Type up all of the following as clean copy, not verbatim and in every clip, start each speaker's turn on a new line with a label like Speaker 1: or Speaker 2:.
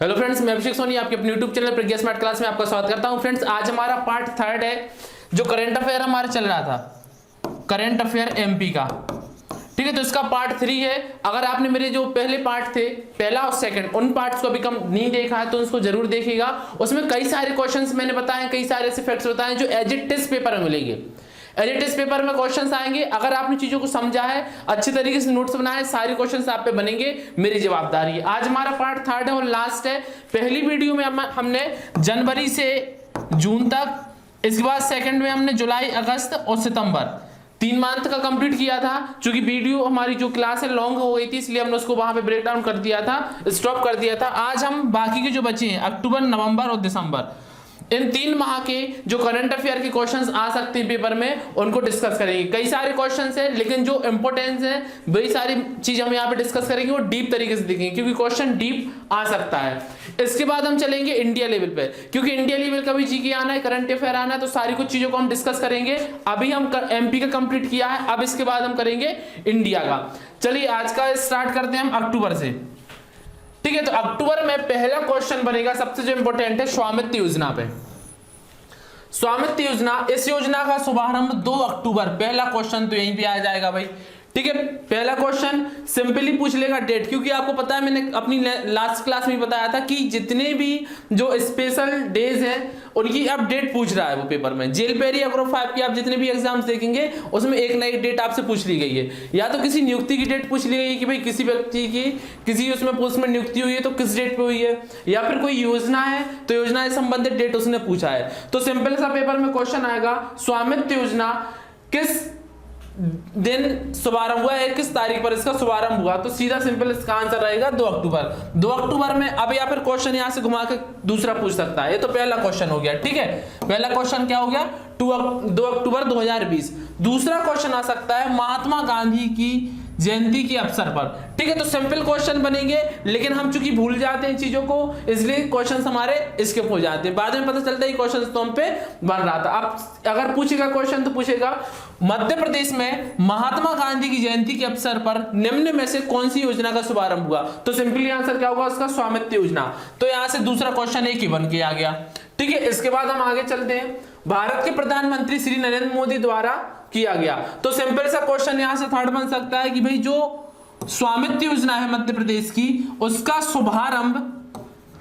Speaker 1: Hello friends, मैं अभिषेक सोनी आपके अपने यूट्यूब चैनल प्रज्ञा स्मार्ट क्लास में आपका स्वागत करता हूं। फ्रेंड्स, आज हमारा पार्ट थर्ड है। जो करंट अफेयर हमारा चल रहा था, करंट अफेयर एमपी का, ठीक है। तो इसका पार्ट 3 है। अगर आपने मेरे जो पहले पार्ट थे, पहला और सेकंड, उन पार्ट्स को अभी कम नहीं देखा है तो उसको जरूर देखिएगा। उसमें कई सारे क्वेश्चंस मैंने बताए, कई सारे ऐसे फैक्ट्स बताए जो एज ए टेस्ट पेपर में मिलेंगे। एज ए टेस्ट पेपर में क्वेश्चंस आएंगे। अगर आपने चीजों को समझा है, अच्छे तरीके से नोट्स बनाए, सारे क्वेश्चंस आप पे बनेंगे, मेरी जवाबदारी है। आज हमारा पार्ट थर्ड है और लास्ट है। पहली वीडियो में हमने जनवरी से जून तक, इसके बाद सेकंड में हमने जुलाई, अगस्त और सितंबर 3 मंथ का कंप्लीट किया था। क्योंकि वीडियो हमारी जो क्लास है लॉन्ग हो गई थी, इसलिए हमने उसको वहां पे ब्रेक डाउन कर दिया था, स्टॉप कर दिया था। आज हम बाकी के जो बचे हैं, अक्टूबर, नवंबर और दिसंबर, इन 3 माह के जो करंट अफेयर के क्वेश्चंस आ सकते हैं पेपर में, उनको डिस्कस करेंगे। कई सारे क्वेश्चंस हैं, लेकिन जो इंपॉर्टेंस है वही सारी चीज हम यहाँ पे डिस्कस करेंगे, वो डीप तरीके से देखेंगे, क्योंकि क्वेश्चन डीप आ सकता है। इसके बाद हम चलेंगे इंडिया लेवल पे, क्योंकि इंडिया लेवल का भी जीके आना है, करंट अफेयर आना है, तो सारी कुछ चीजों को हम डिस्कस करेंगे। अभी हम एमपी का कंप्लीट किया है, अब इसके बाद हम करेंगे इंडिया का। चलिए आज का स्टार्ट करते हैं हम अक्टूबर से, ठीक है। तो अक्टूबर में पहला क्वेश्चन बनेगा, सबसे जो इंपॉर्टेंट है, स्वामित्व योजना पे। स्वामित्व योजना, इस योजना का शुभारंभ 2 अक्टूबर, पहला क्वेश्चन तो यहीं पे आ जाएगा भाई, ठीक है। पहला क्वेश्चन सिंपली पूछ लेगा डेट, क्योंकि आपको पता है, मैंने अपनी लास्ट क्लास में बताया था कि जितने भी जो स्पेशल डेज हैं उनकी अब डेट पूछ रहा है वो पेपर में। जेल पेरी या ग्रुप 5 की आप जितने भी एग्जाम्स देखेंगे उसमें एक नई डेट आपसे पूछ ली गई है। या तो किसी नियुक्ति की डेट पूछ ली गई है कि भाई किसी व्यक्ति की किसी उसमें पोस्ट में नियुक्ति हुई है तो किस डेट पे हुई है, या फिर कोई योजना है तो योजना से संबंधित डेट उसने पूछा है। तो सिंपल सा पेपर में क्वेश्चन आएगा, स्वामित्व योजना किस दिन शुभारंभ हुआ है, किस तारीख पर इसका शुभारंभ हुआ, तो सीधा सिंपल इसका आंसर रहेगा 2 अक्टूबर। 2 अक्टूबर में अब या फिर क्वेश्चन यहां से घुमा के दूसरा पूछ सकता है। ये तो पहला क्वेश्चन हो गया, ठीक है। पहला क्वेश्चन क्या हो गया, 2 अक्टूबर 2020। दूसरा क्वेश्चन आ सकता है महात्मा गांधी की जयंती के अवसर पर, ठीक है। तो सिंपल क्वेश्चन बनेंगे, लेकिन हम चूंकि भूल जाते हैं चीजों को, इसलिए क्वेश्चंस हमारे स्किप हो जाते हैं। बाद में पता चलता है क्वेश्चंस तो हम पे बन रहा था। अब अगर पूछेगा क्वेश्चन तो पूछेगा, मध्य प्रदेश में महात्मा गांधी की जयंती के अवसर पर निम्न में से कौन सी योजना का शुभारंभ हुआ, तो सिंपली आंसर क्या होगा उसका, स्वामित्व योजना। तो यहां से दूसरा क्वेश्चन एक ही बन के आ गया, ठीक है। इसके बाद हम आगे चलते हैं, भारत के प्रधानमंत्री श्री नरेंद्र मोदी द्वारा किया गया। तो सिंपल सा क्वेश्चन यहां से थर्ड बन सकता है कि भाई जो स्वामित्व योजना है मध्य प्रदेश की, उसका शुभारंभ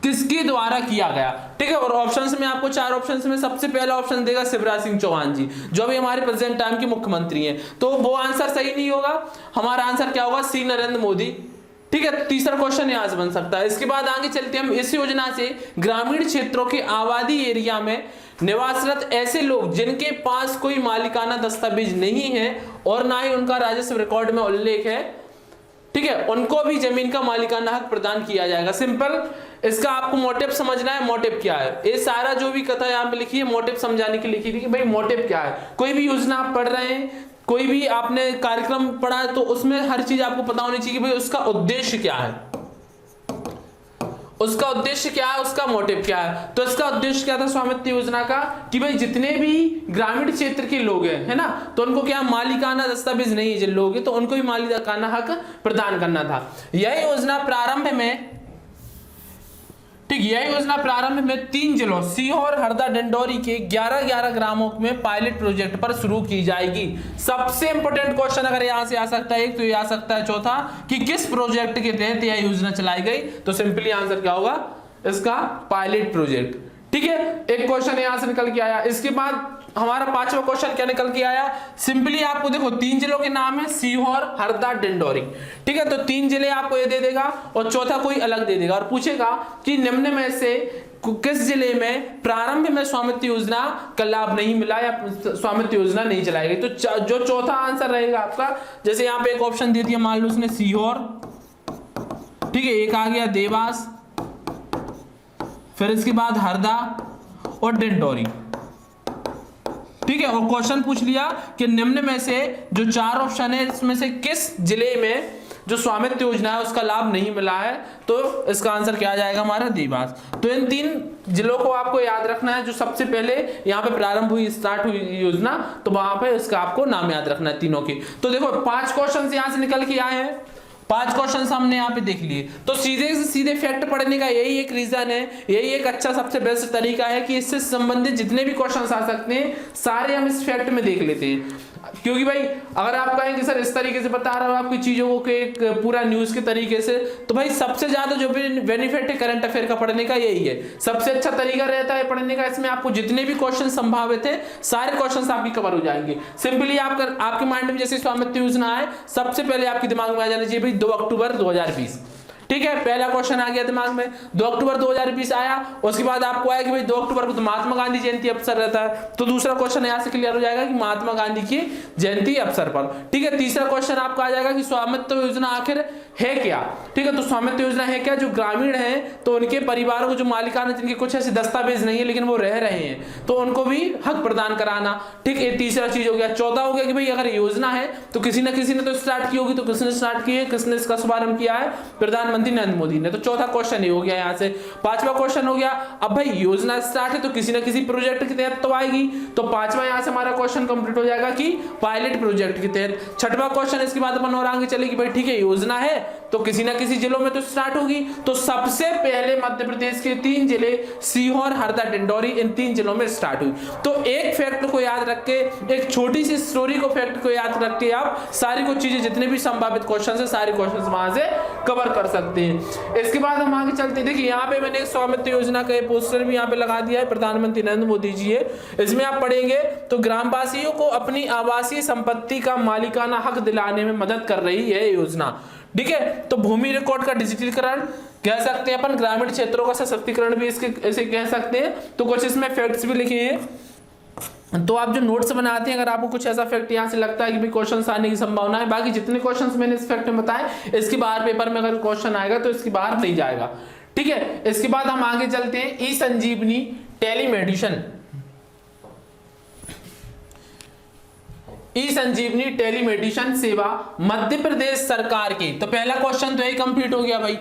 Speaker 1: किसके द्वारा किया गया, ठीक है। और ऑप्शंस में आपको 4 ऑप्शंस में सबसे पहला ऑप्शन देगा शिवराज सिंह चौहान जी, जो भी हमारे प्रेजेंट टाइम के मुख्यमंत्री हैं। तो वो आंसर सही नहीं होगा, हमारा आंसर क्या होगा, सी नरेंद्र मोदी, ठीक है। तीसरा क्वेश्चन यहां से बन सकता है। इसके बाद आगे चलते हैं हम, इस योजना से ग्रामीण क्षेत्रों के आबादी एरिया में निवासरत ऐसे लोग जिनके पास कोई मालिकाना दस्तावेज नहीं है और ना ही उनका राजस्व रिकॉर्ड में उल्लेख है, ठीक है, उनको भी जमीन का मालिकाना हक प्रदान किया जाएगा। सिंपल, इसका आपको मोटिव समझना है। मोटिव क्या है, ये सारा जो भी कथा यहाँ पे लिखी है मोटिव समझाने के लिखी थी कि भाई मोटिव क्या है। कोई भी योजना आप पढ़ रहे हैं, कोई भी आपने कार्यक्रम पढ़ा है, तो उसमें हर चीज आपको पता होनी चाहिए कि भाई उसका उद्देश्य क्या है, उसका उद्देश्य क्या है, उसका मोटिव क्या है। तो इसका उद्देश्य क्या था स्वामित्व योजना का, कि भाई जितने भी ग्रामीण क्षेत्र के लोग हैं, है ना, तो उनको क्या मालिकाना दस्तावेज नहीं है जिन लोग हैं, तो उनको भी मालिकाना हक प्रदान करना था। यह योजना प्रारंभ में, ठीक, यह योजना प्रारंभ में 3 जिलों सीहोर, हरदा, डिंडोरी के 11-11 ग्रामों में पायलट प्रोजेक्ट पर शुरू की जाएगी। सबसे इंपॉर्टेंट क्वेश्चन अगर यहां से आ सकता है एक, तो ये आ सकता है चौथा, कि किस प्रोजेक्ट के तहत यह योजना चलाई गई, तो सिंपली आंसर क्या होगा इसका, पायलट प्रोजेक्ट, ठीक है। एक क्वेश्चन यहां से निकल के आया। इसके बाद हमारा 5वां क्वेश्चन क्या निकल के आया, सिंपली आपको देखो 3 जिलों के नाम है, सीहोर, हरदा, डिंडोरी, ठीक है। तो 3 जिले आपको ये दे देगा और चौथा कोई अलग दे देगा, और पूछेगा कि निम्न में से किस जिले में प्रारंभ में स्वामित्व योजना का लाभ नहीं मिला या स्वामित्व योजना नहीं चलाई गई। तो जो चौथा आंसर रहेगा आपका, जैसे यहाँ पे एक ऑप्शन दे दिया, मान लो उसने सीहोर, ठीक है, एक आ गया देवास, फिर इसके बाद हरदा और डिंडोरी, ठीक है। और क्वेश्चन पूछ लिया कि निम्न में से जो 4 ऑप्शन है इसमें से किस जिले में जो स्वामित्व योजना है उसका लाभ नहीं मिला है, तो इसका आंसर क्या आ जाएगा हमारा, देवास। तो इन 3 जिलों को आपको याद रखना है, जो सबसे पहले यहाँ पे प्रारंभ हुई, स्टार्ट हुई योजना, तो वहां पे इसका आपको नाम याद रखना है तीनों की। तो देखो 5 क्वेश्चन यहां से निकल के आए हैं, 5 क्वेश्चन हमने यहाँ पे देख लिए। तो सीधे से सीधे फैक्ट पढ़ने का यही एक रीजन है, यही एक अच्छा सबसे बेस्ट तरीका है कि इससे संबंधित जितने भी क्वेश्चन आ सकते हैं सारे हम इस फैक्ट में देख लेते हैं। क्योंकि भाई अगर आप कहेंगे सर इस तरीके से बता रहा हूं आपकी चीजों को कि एक पूरा न्यूज के तरीके से, तो भाई सबसे ज्यादा जो भी बेनिफिट है करंट अफेयर का पढ़ने का यही है, सबसे अच्छा तरीका रहता है पढ़ने का। इसमें आपको जितने भी क्वेश्चन संभावित है सारे क्वेश्चन आपकी कवर हो जाएंगे। सिंपली आपके माइंड में जैसे स्वामित्व योजना है सबसे पहले आपके दिमाग में आ जाना चाहिए भाई 2 अक्टूबर 2020, ठीक है, पहला क्वेश्चन आ गया दिमाग में, 2 अक्टूबर 2020 आया। उसके बाद आपको आया कि भाई 2 अक्टूबर को तो महात्मा गांधी जयंती अवसर रहता है, तो दूसरा क्वेश्चन यहां से क्लियर हो जाएगा कि महात्मा गांधी की जयंती अवसर पर, ठीक है। तीसरा क्वेश्चन आपका आ जाएगा कि स्वामित्व योजना आखिर है क्या, ठीक है। तो स्वामित्व योजना है क्या, जो ग्रामीण है तो उनके परिवारों को जो मालिकाना जिनके कुछ ऐसे दस्तावेज नहीं है लेकिन वो रह रहे हैं तो उनको भी हक प्रदान कराना, ठीक है। तीसरा चीज हो गया। चौथा हो गया कि भाई अगर योजना है तो किसी ना किसी ने तो स्टार्ट की होगी, तो किसने स्टार्ट की है, किसने इसका शुभारंभ किया है, प्रधानमंत्री नरेंद्र मोदी ने। तो चौथा क्वेश्चन ये हो गया यहाँ से। पांचवा क्वेश्चन हो गया, अब भाई योजना स्टार्ट है तो किसी ना किसी प्रोजेक्ट के तहत तो आएगी, तो पांचवा यहाँ से हमारा क्वेश्चन कंप्लीट हो जाएगा कि पायलट प्रोजेक्ट के तहत। छठवां क्वेश्चन इसके बाद अपन और आगे चलेगी, भाई ठीक है योजना है तो किसी ना किसी जिलों में तो स्टार्ट होगी, तो सबसे पहले मध्य प्रदेश के 3 जिले सीहोर, हरदा, डिंडोरी, इन 3 जिलों में स्टार्ट हुई। तो एक फैक्ट को याद रख के, एक छोटी सी स्टोरी को फैक्ट को याद रख के आप सारी कुछ चीजें जितने भी संभावित क्वेश्चन है सारे क्वेश्चन वहां से कवर कर सकते हैं। इसके बाद हम आगे चलते हैं। देखिए यहाँ पे मैंने एक स्वामित्व योजना का पोस्टर भी यहाँ पे लगा दिया है, प्रधानमंत्री नरेंद्र मोदी जी है। इसमें आप पढ़ेंगे तो ग्रामवासियों को अपनी आवासीय संपत्ति का मालिकाना हक दिलाने में मदद कर रही है योजना, ठीक है। तो भूमि रिकॉर्ड का डिजिटलीकरण कह सकते हैं अपन, ग्रामीण क्षेत्रों का सशक्तिकरण भी इसके ऐसे कह सकते हैं। तो कुछ इसमें फैक्ट्स भी लिखे हैं, तो आप जो नोट्स बनाते हैं अगर आपको कुछ ऐसा फैक्ट यहाँ से लगता है कि भाई क्वेश्चन आने की संभावना है, बाकी जितने क्वेश्चन मैंने इस फैक्ट में बताए इसके बाहर पेपर में अगर क्वेश्चन आएगा तो इसके बाहर नहीं जाएगा, ठीक है। इसके बाद हम आगे चलते हैं। ई संजीवनी टेलीमेडिसिन, ई संजीवनी टेलीमेडिसिन सेवा मध्य प्रदेश सरकार की। तो पहला क्वेश्चन तो यही कंप्लीट हो गया भाई,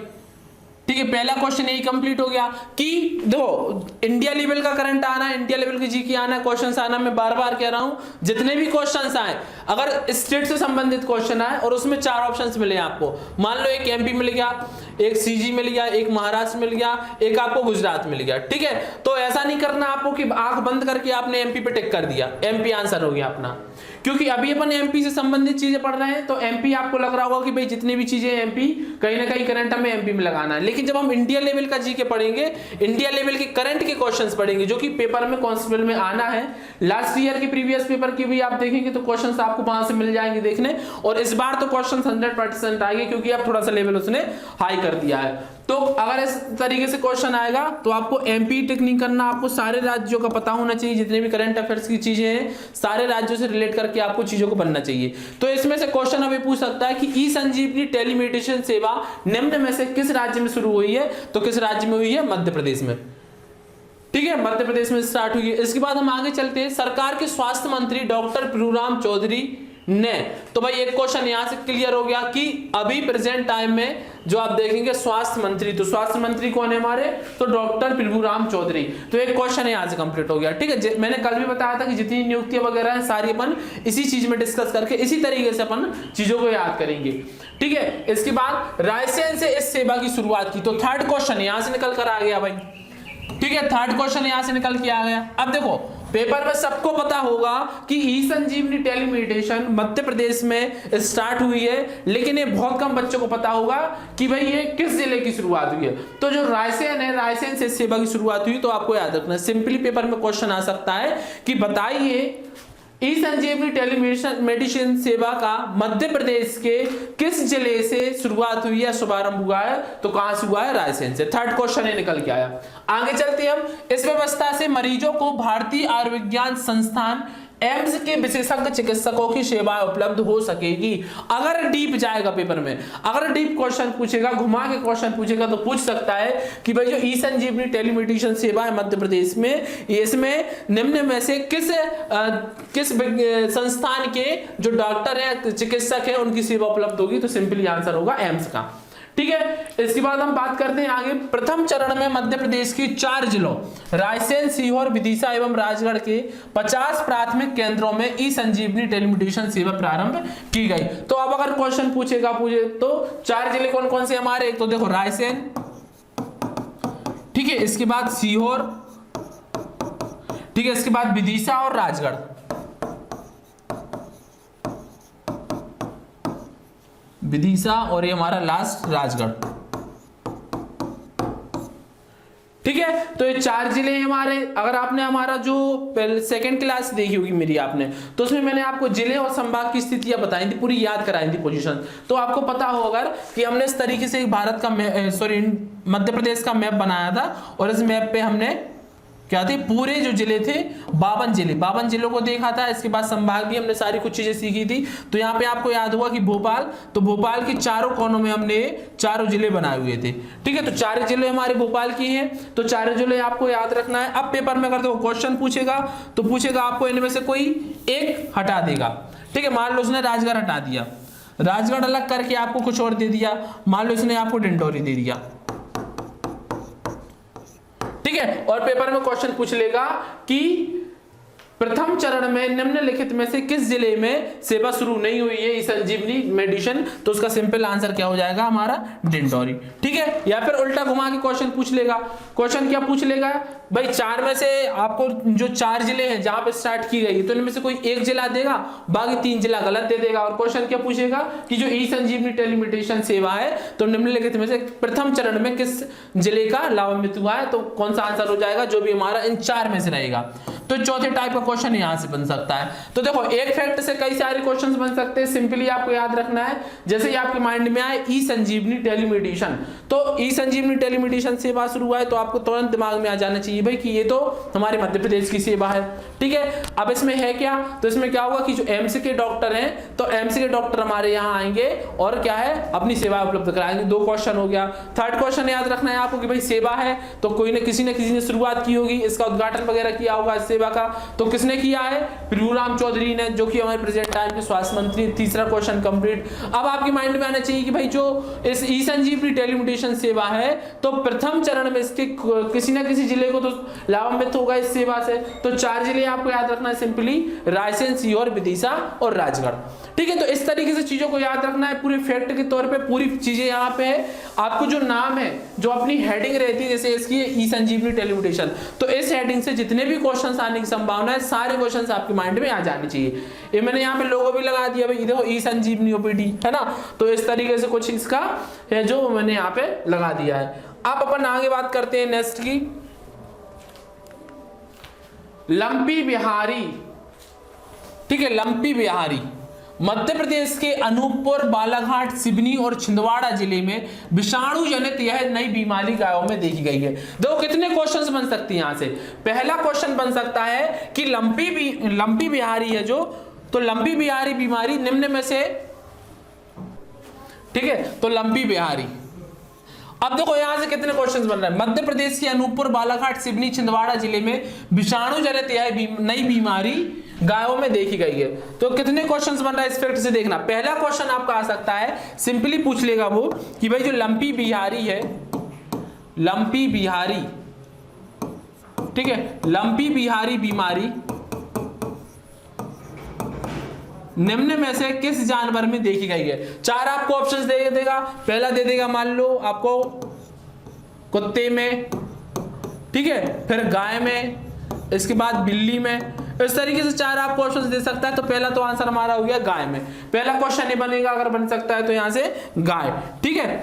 Speaker 1: ठीक है। पहला क्वेश्चन यही कंप्लीट हो गया कि देखो इंडिया लेवल का करंट आना, इंडिया लेवल की जीके आना, क्वेश्चंस आना, मैं बार बार कह रहा हूं जितने भी क्वेश्चंस आए अगर स्टेट से संबंधित क्वेश्चन आए और उसमें 4 ऑप्शंस मिले आपको, मान लो एक एमपी मिल गया, एक सीजी मिल गया, एक महाराष्ट्र मिल गया, एक आपको गुजरात मिल गया, ठीक है। तो ऐसा नहीं करना आपको कि आंख बंद करके आपने एमपी पे टिक कर दिया, एमपी आंसर हो गया अपना, क्योंकि अभी अपन एमपी से संबंधित चीजें पढ़ रहे हैं। तो एमपी आपको लग रहा होगा कि भाई जितनी भी चीजें एमपी कहीं ना कहीं करंट हमें एमपी में लगाना है, लेकिन जब हम इंडिया लेवल का जीके पढ़ेंगे, इंडिया लेवल के करंट के क्वेश्चंस पढ़ेंगे जो कि पेपर में कांस्टेबल में आना है, लास्ट ईयर की प्रीवियस पेपर की भी आप देखेंगे तो क्वेश्चंस आपको वहां से मिल जाएंगे देखने, और इस बार तो क्वेश्चंस 100% आएंगे क्योंकि अब थोड़ा सा लेवल उसने हाई कर दिया है। तो अगर इस तरीके से क्वेश्चन आएगा तो आपको एमपी टिक नहीं करना, आपको सारे राज्यों का पता होना चाहिए, जितने भी करंट अफेयर्स की चीजें हैं सारे राज्यों से रिलेट करके आपको चीजों को बनना चाहिए। तो इसमें से क्वेश्चन अभी पूछ सकता है कि ई संजीवनी टेलीमेडिसिन सेवा निम्न में से किस राज्य में शुरू हुई है, तो किस राज्य में हुई है, मध्य प्रदेश में, ठीक है, मध्य प्रदेश में स्टार्ट हुई है। इसके बाद हम आगे चलते हैं। सरकार के स्वास्थ्य मंत्री डॉक्टर प्रभुराम चौधरी ने, तो भाई एक क्वेश्चन यहां से क्लियर हो गया कि अभी प्रेजेंट टाइम में जो आप देखेंगे स्वास्थ्य मंत्री, तो स्वास्थ्य मंत्री कौन है हमारे, तो डॉक्टर प्रभुराम चौधरी। तो एक क्वेश्चन यहां से कंप्लीट हो गया, ठीक है। मैंने कल भी बताया था कि जितनी नियुक्तियां वगैरह हैं सारी अपन इसी चीज में डिस्कस करके इसी तरीके से अपन चीजों को याद करेंगे, ठीक है। इसके बाद रायसेन से इस सेवा की शुरुआत की, तो थर्ड क्वेश्चन यहां से निकल कर आ गया भाई, ठीक है। थर्ड क्वेश्चन यहां से निकल के आ गया। अब देखो पेपर में सबको पता होगा कि ई संजीवनी टेलीमेडिसिन मध्य प्रदेश में स्टार्ट हुई है, लेकिन ये बहुत कम बच्चों को पता होगा कि भाई ये किस जिले की शुरुआत हुई है। तो जो रायसेन है, रायसेन से सेवा की शुरुआत हुई, तो आपको याद रखना सिंपली पेपर में क्वेश्चन आ सकता है कि बताइए ई संजीवनी टेलीमेडिसिन सेवा का मध्य प्रदेश के किस जिले से शुरुआत हुई है, शुभारंभ हुआ है, तो कहां से हुआ है, रायसेन से। थर्ड क्वेश्चन ये निकल के आया। आगे चलते हम। इस व्यवस्था से मरीजों को भारतीय आयुर्विज्ञान संस्थान एम्स के विशेषज्ञ चिकित्सकों की सेवाएं उपलब्ध हो सकेगी। अगर डीप जाएगा पेपर में, अगर डीप क्वेश्चन पूछेगा, घुमा के क्वेश्चन पूछेगा, तो पूछ सकता है कि भाई जो ई संजीवनी टेलीमेडिसिन सेवा है मध्य प्रदेश में, इसमें निम्न में से किस संस्थान के जो डॉक्टर है, चिकित्सक है, उनकी सेवा उपलब्ध होगी, तो सिंपली आंसर होगा एम्स का, ठीक है, इसके बाद हम बात करते हैं आगे। प्रथम चरण में मध्य प्रदेश की 4 जिलों रायसेन, सीहोर, विदिशा एवं राजगढ़ के 50 प्राथमिक केंद्रों में ई संजीवनी टेलीमेडिसिन सेवा प्रारंभ की गई। तो अब अगर क्वेश्चन पूछे तो 4 जिले कौन कौन से हमारे, एक तो देखो रायसेन, ठीक है, इसके बाद सीहोर, ठीक है, इसके बाद विदिशा और राजगढ़। विदिशा और ये हमारा लास्ट राजगढ़, ठीक है। तो ये 4 जिले हमारे। अगर आपने हमारा जो सेकंड क्लास देखी होगी मेरी आपने, तो उसमें मैंने आपको जिले और संभाग की स्थितियां बताई थी, पूरी याद कराई थी पोजीशन। तो आपको पता होगा कि हमने इस तरीके से भारत का मध्य प्रदेश का मैप बनाया था, और इस मैप पे हमने क्या थे, पूरे जो जिले थे 52 जिलों को देखा था। इसके बाद संभाग भी हमने सारी कुछ चीजें सीखी थी। तो यहाँ पे आपको याद होगा कि भोपाल, तो भोपाल के चारों कोनों में हमने 4 जिले बनाए हुए थे, ठीक है। तो 4 जिले हमारे भोपाल की हैं, तो 4 जिले आपको याद रखना है। अब पेपर में अगर तो क्वेश्चन पूछेगा तो पूछेगा आपको इनमें से कोई एक हटा देगा, ठीक है। मान लो उसने राजगढ़ हटा दिया, राजगढ़ अलग करके आपको कुछ और दे दिया, मान लो इसने आपको डिंडोरी दे दिया, ठीक है। और पेपर में क्वेश्चन पूछ लेगा कि प्रथम चरण में निम्नलिखित में से किस जिले में सेवा शुरू नहीं हुई है ई संजीवनी मेडिसिन, तो उसका सिंपल आंसर क्या हो जाएगा हमारा, डिंडोरी, ठीक है। या फिर उल्टा घुमा के क्वेश्चन पूछ लेगा। क्वेश्चन क्या पूछ लेगा भाई, 4 में से आपको जो 4 जिले हैं जहां पे स्टार्ट की गई, तो इनमें से कोई एक जिला देगा, बाकी 3 जिला गलत दे देगा। और क्वेश्चन क्या पूछेगा कि जो ई संजीवनी टेलीमेडिसिन सेवा है, तो निम्नलिखित में से प्रथम चरण में किस जिले का लाभान्वित हुआ है, तो कौन सा आंसर हो जाएगा, जो भी हमारा इन 4 में से रहेगा। तो चौथे टाइप का क्वेश्चन यहां से बन सकता है। तो देखो, एक फैक्ट से कई सारे क्वेश्चंस बन सकते हैं। सिंपली आपको याद रखना है, जैसे ही आपके माइंड में आए ई संजीवनी टेलीमेडिसिन, तो ई संजीवनी टेलीमेडिसिन सेवा शुरू हुआ है, तो आपको तुरंत दिमाग में आ जाना चाहिए भाई कि ये तो हमारे मध्य प्रदेश की सेवा है, ठीक है। अब इसमें है क्या, तो इसमें क्या होगा कि जो एम्स के डॉक्टर हैं, तो एम्स के डॉक्टर हमारे यहाँ आएंगे और क्या है, अपनी सेवा उपलब्ध कराएंगे। 2 क्वेश्चन हो गया। थर्ड क्वेश्चन याद रखना है आपको कि भाई सेवा है तो कोई न किसी ने शुरुआत की होगी, इसका उद्घाटन वगैरह किया होगा इस सेवा का, तो किसने किया है, प्रभुराम चौधरी ने, जो कि हमारे प्रेजेंट टाइम के स्वास्थ्य मंत्री। तीसरा क्वेश्चन कंप्लीट। अब आपके माइंड में आना चाहिए कि भाई जो इस ई संजीवनी टेलीमेडिसिन सेवा है, तो प्रथम चरण में इसके किसी न किसी जिले को तो लाभान्वित होगा इस सेवा से। तो 4 जिले आपको याद रखना है, सिंपली रायसेन, सीहोर, विदिशा और राजगढ़, ठीक है। तो इस तरीके से चीजों को याद रखना है, पूरे फैक्ट के तौर पे पूरी चीजें यहाँ पे है। आपको जो नाम है, जो अपनी हेडिंग रहती है, जैसे इसकी ई संजीवनी टेलीमेडिसिन, तो इस हेडिंग से जितने भी क्वेश्चंस आने की संभावना है, सारे क्वेश्चंस आपके माइंड में आ जाने चाहिए। ये मैंने यहाँ पे लोगो भी लगा दिया भाई, देखो ई संजीवनी ओपीडी है ना, तो इस तरीके से कुछ इसका है जो मैंने यहाँ पे लगा दिया है। अब अपन आगे बात करते हैं नेक्स्ट की, लंपी बिहारी, ठीक है। लंपी बिहारी मध्य प्रदेश के अनूपपुर, बालाघाट, सिवनी और छिंदवाड़ा जिले में विषाणु जनित यह नई बीमारी गायों में देखी गई है। देखो कितने क्वेश्चंस बन सकती हैं यहां से। पहला क्वेश्चन बन सकता है कि लंपी बिहारी है जो, तो लंपी बिहारी बीमारी निम्न में से, ठीक है। तो लंपी बिहारी, अब देखो यहां से कितने क्वेश्चंस बन रहे हैं। मध्य प्रदेश के अनूपपुर, बालाघाट, सिवनी, छिंदवाड़ा जिले में विषाणु जनित यह नई बीमारी गायों में देखी गई है। तो कितने क्वेश्चंस बन रहा है इस फैक्ट से देखना। पहला क्वेश्चन आपका आ सकता है, सिंपली पूछ लेगा वो कि भाई जो लंपी बिहारी है, लंपी बिहारी, ठीक है, लंपी बिहारी बीमारी निम्न में से किस जानवर में देखी गई है। 4 आपको ऑप्शंस दे देगा। पहला दे देगा मान लो आपको कुत्ते में, ठीक है, फिर गाय में, इसके बाद बिल्ली में, इस तरीके से 4 आपको ऑप्शंस दे सकता है। तो पहला तो आंसर हमारा हो गया गाय में। पहला क्वेश्चन ये बनेगा, अगर बन सकता है तो यहां से गाय, ठीक है।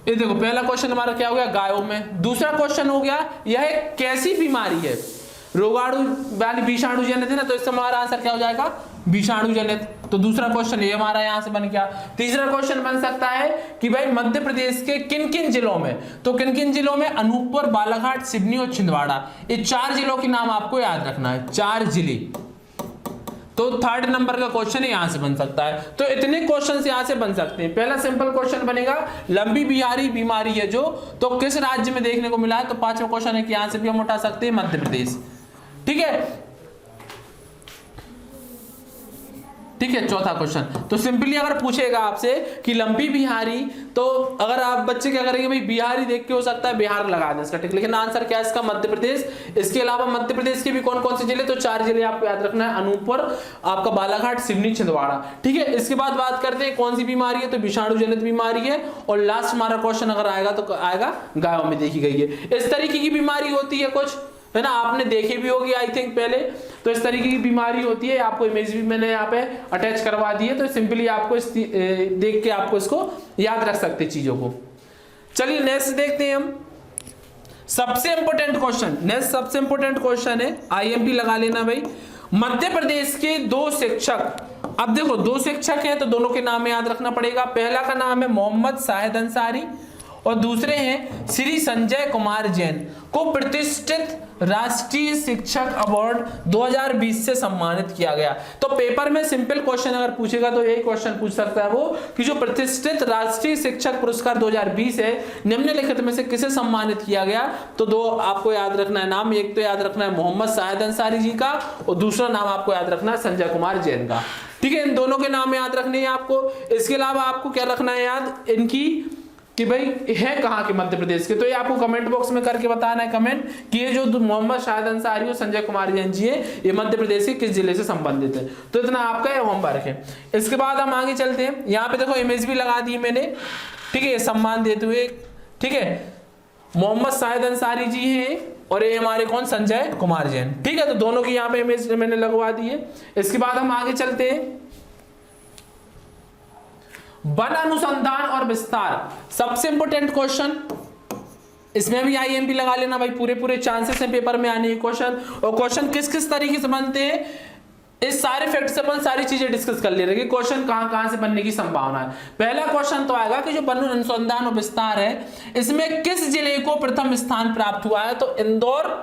Speaker 1: ये देखो पहला क्वेश्चन हमारा क्या हो गया, गायों में। दूसरा क्वेश्चन हो गया यह एक कैसी बीमारी है, रोगाणु वाली विषाणु जनित है ना, तो इसका हमारा आंसर क्या हो जाएगा, विषाणु जनित। तो दूसरा क्वेश्चन ये हमारा यहां से बन गया। तीसरा क्वेश्चन बन सकता है कि भाई मध्य प्रदेश के किन किन जिलों में, तो किन किन जिलों में, अनूपपुर, बालाघाट, सिवनी और छिंदवाड़ा, ये 4 जिलों के नाम आपको याद रखना है, 4 जिले। तो थर्ड नंबर का क्वेश्चन यहां से बन सकता है। तो इतने क्वेश्चन यहां से बन सकते हैं। पहला सिंपल क्वेश्चन बनेगा लंबी बिहारी बीमारी है जो, तो किस राज्य में देखने को मिला है। तो 5वां क्वेश्चन है कि यहां से भी हम उठा सकते हैं मध्य प्रदेश, ठीक है। ठीक है, चौथा क्वेश्चन। तो सिंपली अगर पूछेगा आपसे कि लंबी बिहारी, तो अगर आप बच्चे क्या करेंगे भाई, बिहारी देख के हो सकता है बिहार लगा दें इसका, ठीक। लेकिन आंसर क्या है इसका, मध्य प्रदेश। इसके अलावा मध्य प्रदेश के भी कौन कौन से जिले, तो 4 जिले आपको याद रखना है, अनूपपुर, आपका बालाघाट, सिवनी, छिंदवाड़ा, ठीक है। इसके बाद बात करते हैं कौन सी बीमारी है, तो विषाणु जनित बीमारी है। और लास्ट हमारा क्वेश्चन अगर आएगा तो आएगा गायों में देखी गई है। इस तरीके की बीमारी होती है कुछ, है ना, आपने देखे भी होगी आई थिंक पहले। तो इस तरीके की बीमारी होती है, आपको इमेज भी मैंने यहाँ पे अटैच करवा दी है, तो सिंपली आपको देख के आपको इसको याद रख सकते चीजों को। चलिए नेक्स्ट देखते हैं हम, सबसे इंपोर्टेंट क्वेश्चन। नेक्स्ट सबसे इंपोर्टेंट क्वेश्चन है, आईएमपी लगा लेना भाई। मध्य प्रदेश के 2 शिक्षक, अब देखो 2 शिक्षक हैं तो दोनों के नाम याद रखना पड़ेगा। पहला का नाम है मोहम्मद शाहिद अंसारी और दूसरे हैं श्री संजय कुमार जैन, को प्रतिष्ठित राष्ट्रीय शिक्षक अवार्ड 2020 से सम्मानित किया गया। तो पेपर में सिंपल क्वेश्चन अगर पूछेगा तो यही क्वेश्चन पूछ सकता है वो, कि जो प्रतिष्ठित राष्ट्रीय शिक्षक पुरस्कार 2020 है, निम्नलिखित में से किसे सम्मानित किया गया। तो 2 आपको याद रखना है नाम, एक तो याद रखना है मोहम्मद शाहिद अंसारी जी का और दूसरा नाम आपको याद रखना है संजय कुमार जैन का, ठीक है। इन दोनों के नाम याद रखने हैं आपको। इसके अलावा आपको क्या रखना है याद, इनकी कि भाई है कहाँ के मध्य प्रदेश के, तो ये आपको कमेंट बॉक्स में करके बताना है कमेंट कि ये जो मोहम्मद शाहिद अंसारी और संजय कुमार जैन जी है, ये मध्य प्रदेश के किस जिले से संबंधित है। तो इतना आपका ये होमवर्क है। इसके बाद हम आगे चलते हैं, यहाँ पे देखो इमेज भी लगा दी मैंने, ठीक है, सम्मान देते हुए, ठीक है। मोहम्मद शाहिद अंसारी जी हैं और ये हमारे कौन, संजय कुमार जैन, ठीक है। तो दोनों की यहाँ पे इमेज मैंने लगवा दी है। इसके बाद हम आगे चलते हैं, वन अनुसंधान और विस्तार, सबसे इंपोर्टेंट क्वेश्चन। इसमें भी आईएमपी लगा लेना भाई, पूरे चांसेस हैं पेपर में आने के क्वेश्चन। और क्वेश्चन किस किस तरीके से बनते हैं, इस सारे फैक्ट से अपन सारी चीजें डिस्कस कर ले रहे हैं कि क्वेश्चन कहां से बनने की संभावना है। पहला क्वेश्चन तो आएगा कि जो वन अनुसंधान और विस्तार है, इसमें किस जिले को प्रथम स्थान प्राप्त हुआ है, तो इंदौर,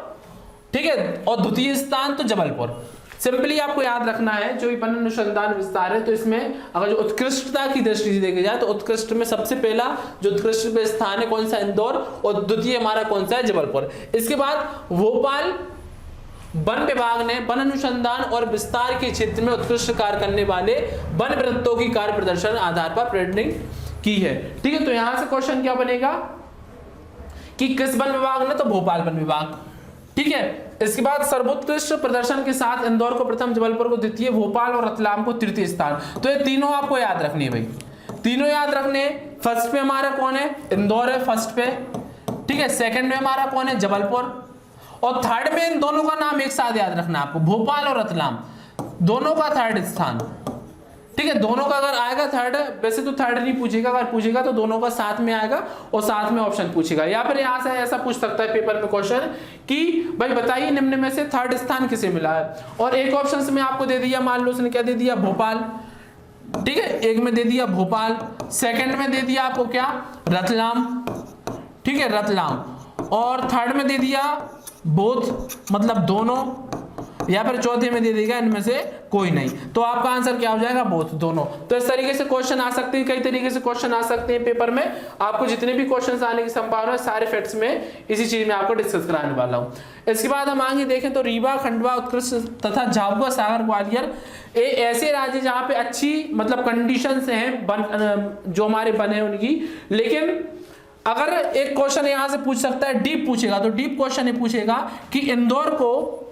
Speaker 1: ठीक है, और द्वितीय स्थान तो जबलपुर। सिंपली आपको याद रखना है, जो वन अनुसंधान विस्तार है, तो इसमें अगर जो उत्कृष्टता की दृष्टि से देखा जाए तो उत्कृष्ट में सबसे पहला जो उत्कृष्ट पे स्थान है कौन सा, इंदौर, और द्वितीय हमारा कौन सा है, जबलपुर। इसके बाद भोपाल वन विभाग ने वन अनुसंधान और विस्तार के क्षेत्र में उत्कृष्ट कार्य करने वाले वन वृत्तों की कार्य प्रदर्शन आधार पर ट्रेनिंग की है, ठीक है। तो यहां से क्वेश्चन क्या बनेगा कि किस वन विभाग ने, तो भोपाल वन विभाग, ठीक है। इसके बाद सर्वोत्कृष्ट प्रदर्शन के साथ इंदौर को प्रथम, जबलपुर को द्वितीय, भोपाल और रतलाम को तृतीय स्थान। तो ये तीनों आपको याद रखने हैं भाई, तीनों याद रखने। फर्स्ट पे हमारा कौन है, इंदौर है फर्स्ट पे, ठीक है। सेकंड में हमारा कौन है, जबलपुर, और थर्ड में इन दोनों का नाम एक साथ याद रखना आपको, भोपाल और रतलाम, दोनों का थर्ड स्थान, ठीक है। दोनों का अगर आएगा थर्ड, वैसे तो थर्ड नहीं पूछेगा, अगर पूछेगा तो दोनों का साथ में आएगा और साथ में ऑप्शन पूछेगा। या फिर यहां से ऐसा पूछ सकता है पेपर में क्वेश्चन कि भाई बताइए निम्न में से थर्ड स्थान किसे मिला है, और एक ऑप्शन में आपको दे दिया, मान लो उसने क्या दे दिया, भोपाल, ठीक है, एक में दे दिया भोपाल, सेकंड में दे दिया आपको क्या, रतलाम, ठीक है, रतलाम, और थर्ड में दे दिया बोथ, मतलब दोनों, या फिर चौथे में दे देगा इनमें से कोई नहीं। तो आपका आंसर क्या हो जाएगा, बोथ, दोनों। तो इस तरीके से क्वेश्चन आ सकते हैं, कई तरीके से क्वेश्चन आ सकते हैं पेपर में। आपको जितने भी क्वेश्चन आने की संभावना है सारे फैक्ट्स में इसी चीज में आपको डिस्कस कराने वाला हूं। इसके बाद हम आगे देखें तो रीवा, खंडवा, उत्कृष्ट तथा झाबुआ, सागर, ग्वालियर, ये ऐसे राज्य जहां पे अच्छी मतलब कंडीशंस हैं जो हमारे बने उनकी। लेकिन अगर एक क्वेश्चन यहां से पूछ सकता है, डीप पूछेगा, तो डीप क्वेश्चन ये पूछेगा कि इंदौर को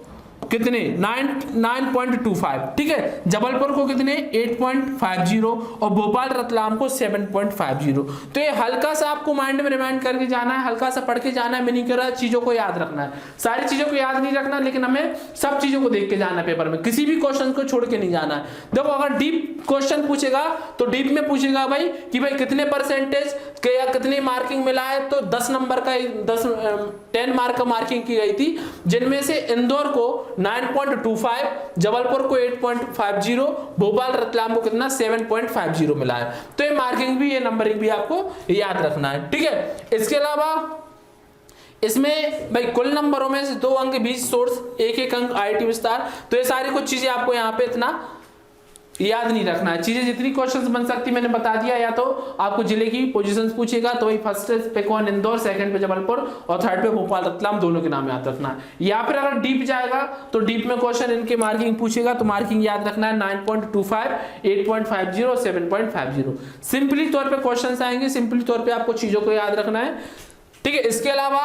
Speaker 1: कितने 9.25, ठीक है, जबलपुर को कितने 8.50 और भोपाल रतलाम को 7.50। तो ये हल्का सा आपको माइंड में रिमाइंड करके जाना है, हल्का सा पढ़ के जाना है, मैंने कहा चीजों को याद रखना है, सारी चीजों को याद नहीं रखना, लेकिन हमें सब चीजों को देख के जाना है पेपर में, किसी भी क्वेश्चन को छोड़ के नहीं जाना है। देखो अगर डीप क्वेश्चन पूछेगा तो डीप में पूछेगा भाई कि भाई कितने परसेंटेज के या कितनी मार्किंग मिला है, तो 10 नंबर का 10 मार्क का मार्किंग की गई थी, जिनमें से इंदौर को 9.25, जबलपुर को 8.50, भोपाल रतलाम को कितना 7.50 मिला है। तो ये मार्किंग भी, ये नंबरिंग भी आपको याद रखना है, ठीक है। इसके अलावा इसमें भाई कुल नंबरों में से 2 अंक 20 सोर्स, 1 अंक आईटी विस्तार, तो ये सारी कुछ चीजें आपको यहाँ पे इतना याद नहीं रखना है। चीजें जितनी क्वेश्चंस बन सकती मैंने बता दिया। या तो आपको जिले की पोजीशंस पूछेगा तो वही फर्स्ट पे कौन इंदौर, सेकंड पे जबलपुर और थर्ड पे भोपाल रतलाम, दोनों के नाम याद रखना है। या फिर अगर डीप जाएगा तो डीप में क्वेश्चन इनके मार्किंग पूछेगा तो मार्किंग याद रखना है 9.25, 8.50 और 7.50। सिंपली तौर पे क्वेश्चंस आएंगे, सिंपली तौर पे आपको चीजों को याद रखना है, ठीक है। इसके अलावा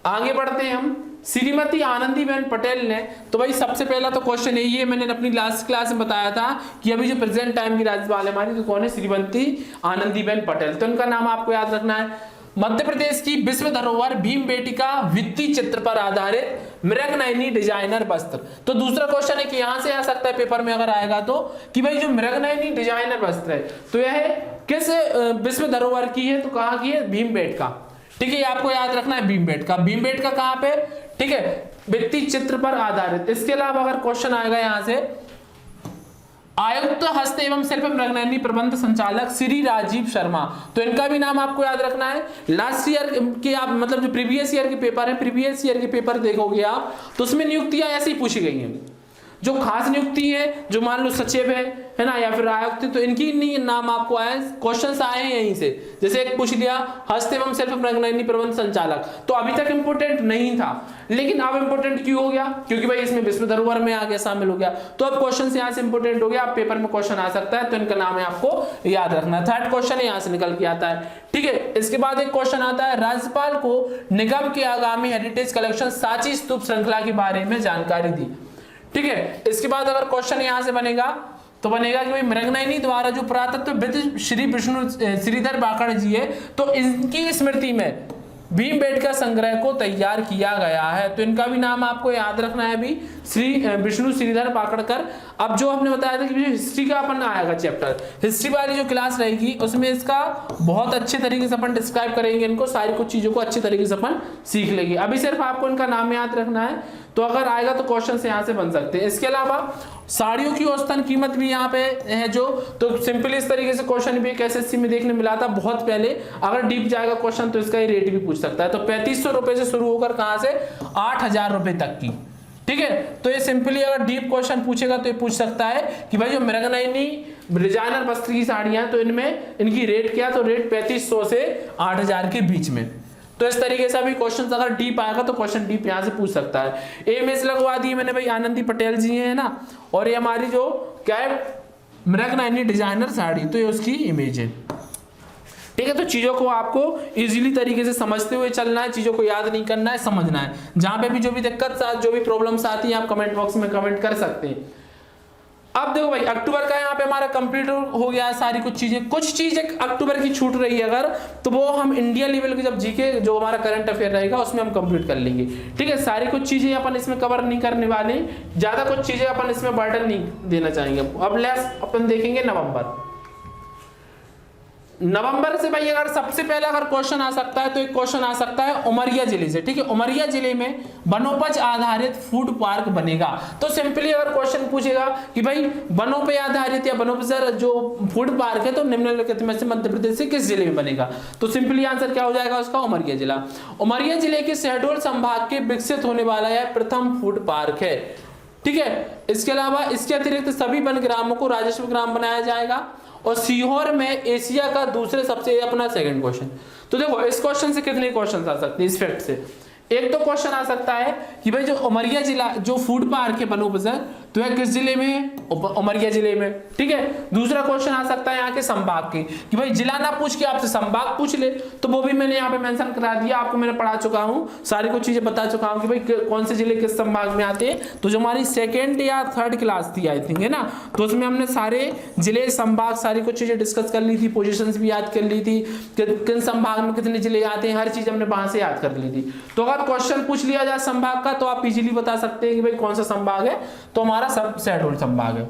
Speaker 1: आगे बढ़ते हैं हम। श्रीमती आनंदीबेन पटेल ने, तो भाई सबसे पहला तो क्वेश्चन यही है, मैंने अपनी लास्ट क्लास में बताया था कि अभी जो प्रेजेंट टाइम की राज्यपाल है हमारी तो कौन है, श्रीमती आनंदीबेन पटेल। तो इनका नाम आपको याद रखना है। मध्य प्रदेश की विश्व धरोहर भीमबेटका भित्ति चित्र पर आधारित मृगनयनी डिजाइनर वस्त्र। तो दूसरा क्वेश्चन है कि यहां से आ सकता है पेपर में अगर आएगा तो, कि भाई जो मृगनयनी डिजाइनर वस्त्र है तो यह किस विश्व धरोहर की है, तो कहां की है, भीमबेटका, ठीक है। ये आपको याद रखना है भीमबेटका। भीमबेटका कहां पे, ठीक है, भित्ति चित्र पर आधारित। इसके अलावा अगर क्वेश्चन आएगा यहां से, आयुक्त हस्त एवं शिल्प मृगनयनी प्रबंध संचालक श्री राजीव शर्मा, तो इनका भी नाम आपको याद रखना है। लास्ट ईयर के आप मतलब जो प्रीवियस ईयर के पेपर है, प्रीवियस ईयर के पेपर देखोगे आप तो उसमें नियुक्तियां ऐसी ही पूछी गई हैं। जो खास नियुक्ति है, जो मान लो सचिव है ना, या फिर आयुक्त, तो इनकी नहीं नाम आपको आए, क्वेश्चंस आए हैं यहीं से। जैसे एक पूछ लिया हस्त एवं शिल्प मृगनयनी प्रबंध संचालक, तो अभी तक इंपोर्टेंट नहीं था लेकिन अब इंपोर्टेंट क्यों हो गया, क्योंकि भाई इसमें विश्व धरोहर में आ गया, शामिल हो गया, तो अब क्वेश्चन यहाँ से इंपोर्टेंट हो गया। अब पेपर में क्वेश्चन आ सकता है तो इनका नाम है आपको याद रखना। थर्ड क्वेश्चन यहाँ से निकल के आता है, ठीक है। इसके बाद एक क्वेश्चन आता है, राज्यपाल को निगम के आगामी हेरिटेज कलेक्शन सांची स्तूप श्रृंखला के बारे में जानकारी दी, ठीक है। इसके बाद अगर क्वेश्चन यहां से बनेगा तो बनेगा कि भाई मृगनयनी द्वारा जो पुरातत्वविद श्री विष्णु श्रीधर बाकड़ जी है तो इनकी स्मृति में भीमबेटका संग्रह को तैयार किया गया है। तो इनका भी नाम आपको याद रखना है अभी, श्री विष्णु श्रीधर पाकड़कर। अब जो आपने बताया था कि हिस्ट्री का अपन आएगा चैप्टर, हिस्ट्री वाली जो क्लास रहेगी उसमें इसका बहुत अच्छे तरीके से अपन डिस्क्राइब करेंगे, इनको सारी कुछ चीजों को अच्छे तरीके से अपन सीख लेंगे। अभी सिर्फ आपको इनका नाम याद रखना है, तो अगर आएगा तो क्वेश्चन से यहाँ से बन सकते हैं। इसके अलावा साड़ियों की औसतन कीमत भी यहाँ पे है जो, तो सिंपल इस तरीके से क्वेश्चन भी एसएससी में देखने मिला था बहुत पहले। अगर डीप जाएगा क्वेश्चन तो इसका ही रेट भी पूछ सकता है। तो 3500 रुपए से शुरू होकर कहां से 8000 रुपए तक की, ठीक है। तो ये सिंपली अगर डीप क्वेश्चन पूछेगा तो ये पूछ सकता है कि भाई जो मृगनयनी डिजाइनर वस्त्र की साड़ियां तो इनमें इनकी रेट क्या, तो रेट 3500 से 8000 के बीच में। तो इस तरीके से अभी क्वेश्चन अगर डीप आएगा तो क्वेश्चन डीप यहां से पूछ सकता है। इमेज लगवा दी मैंने भाई, आनंदी पटेल जी है ना, और ये हमारी जो क्या है मृगनयनी डिजाइनर साड़ी, तो ये उसकी इमेज है, ठीक है। तो चीजों को आपको इजीली तरीके से समझते हुए चलना है, चीजों को याद नहीं करना है, समझना है। जहां पे भी जो भी दिक्कत जो भी प्रॉब्लम्स आती है आप कमेंट बॉक्स में कमेंट कर सकते हैं। अब देखो भाई अक्टूबर का यहाँ पे हमारा कंप्लीट हो गया है सारी कुछ चीजें। कुछ चीजें अक्टूबर की छूट रही है अगर, तो वो हम इंडिया लेवल की जब जीके जो हमारा करंट अफेयर रहेगा उसमें हम कंप्लीट कर लेंगे, ठीक है। सारी कुछ चीजें अपन इसमें कवर नहीं करने वाले, ज्यादा कुछ चीजें अपन इसमें बर्डन नहीं देना चाहेंगे। अब लेस अपन देखेंगे नवंबर से भाई अगर सबसे पहला अगर क्वेश्चन आ सकता है तो एक क्वेश्चन आ सकता है उमरिया जिले से, ठीक है। उमरिया जिले में वनोपज आधारित फूड पार्क बनेगा। तो सिंपली अगर क्वेश्चन पूछेगा कि भाई वनों पे आधारित या वनोपज जो फूड पार्क है तो निम्नलिखित में से मध्य प्रदेश से किस जिले में बनेगा, तो सिंपली आंसर क्या हो जाएगा उसका, उमरिया जिला। उमरिया जिले के शहडोल संभाग के विकसित होने वाला यह प्रथम फूड पार्क है, ठीक है। इसके अलावा इसके अतिरिक्त सभी वन ग्रामों को राजस्व ग्राम बनाया जाएगा और सीहोर में एशिया का दूसरे सबसे, अपना सेकंड क्वेश्चन। तो देखो इस क्वेश्चन से कितने क्वेश्चन आ सकते हैं इस फैक्ट से। एक तो क्वेश्चन आ सकता है कि भाई जो उमरिया जिला जो फूड पार्क है वनोपज तो यह किस जिले में है, उमरिया जिले में, ठीक है। दूसरा क्वेश्चन आ सकता है यहाँ के संभाग के, कि भाई जिला ना पूछ के आपसे संभाग पूछ ले, तो वो भी मैंने यहाँ पे मेंशन करा दिया, आपको मैंने पढ़ा चुका हूँ, सारी कुछ चीजें बता चुका हूँ कि भाई कौन से जिले किस संभाग में आते हैं। तो जो हमारी सेकेंड या थर्ड क्लास थी आई थिंक है ना, तो उसमें हमने सारे जिले संभाग सारी कुछ चीजें डिस्कस कर ली थी, पोजिशन भी याद कर ली थी, किन संभाग में कितने जिले आते हैं, हर चीज हमने वहां से याद कर ली थी। तो अगर क्वेश्चन पूछ लिया जाए संभाग का तो आप इजीली बता सकते हैं कि भाई कौन सा संभाग है, तो हमारा सब शहडोल संभाग है।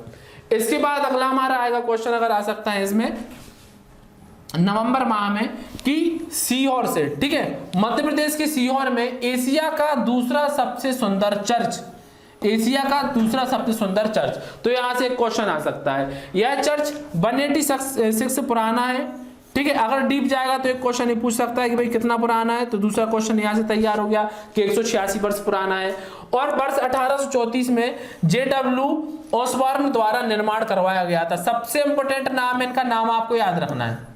Speaker 1: इसके बाद अगला हमारा आएगा क्वेश्चन अगर आ सकता है इसमें नवंबर माह में कि सीहोर से, ठीक है, मध्य प्रदेश के सीहोर में एशिया का दूसरा सबसे सुंदर चर्च, एशिया का दूसरा सबसे सुंदर चर्च, तो यहां से एक क्वेश्चन आ सकता है। यह चर्च 186 पुराना है, ठीक है, अगर डीप जाएगा तो एक क्वेश्चन ये पूछ सकता है कि भाई कितना पुराना है, तो दूसरा क्वेश्चन यहां से तैयार हो गया कि 186 वर्ष पुराना है। और वर्ष 1834 में जेडब्ल्यू ऑसबॉर्न द्वारा निर्माण करवाया गया था। सबसे इंपॉर्टेंट नाम है इनका, नाम आपको याद रखना है,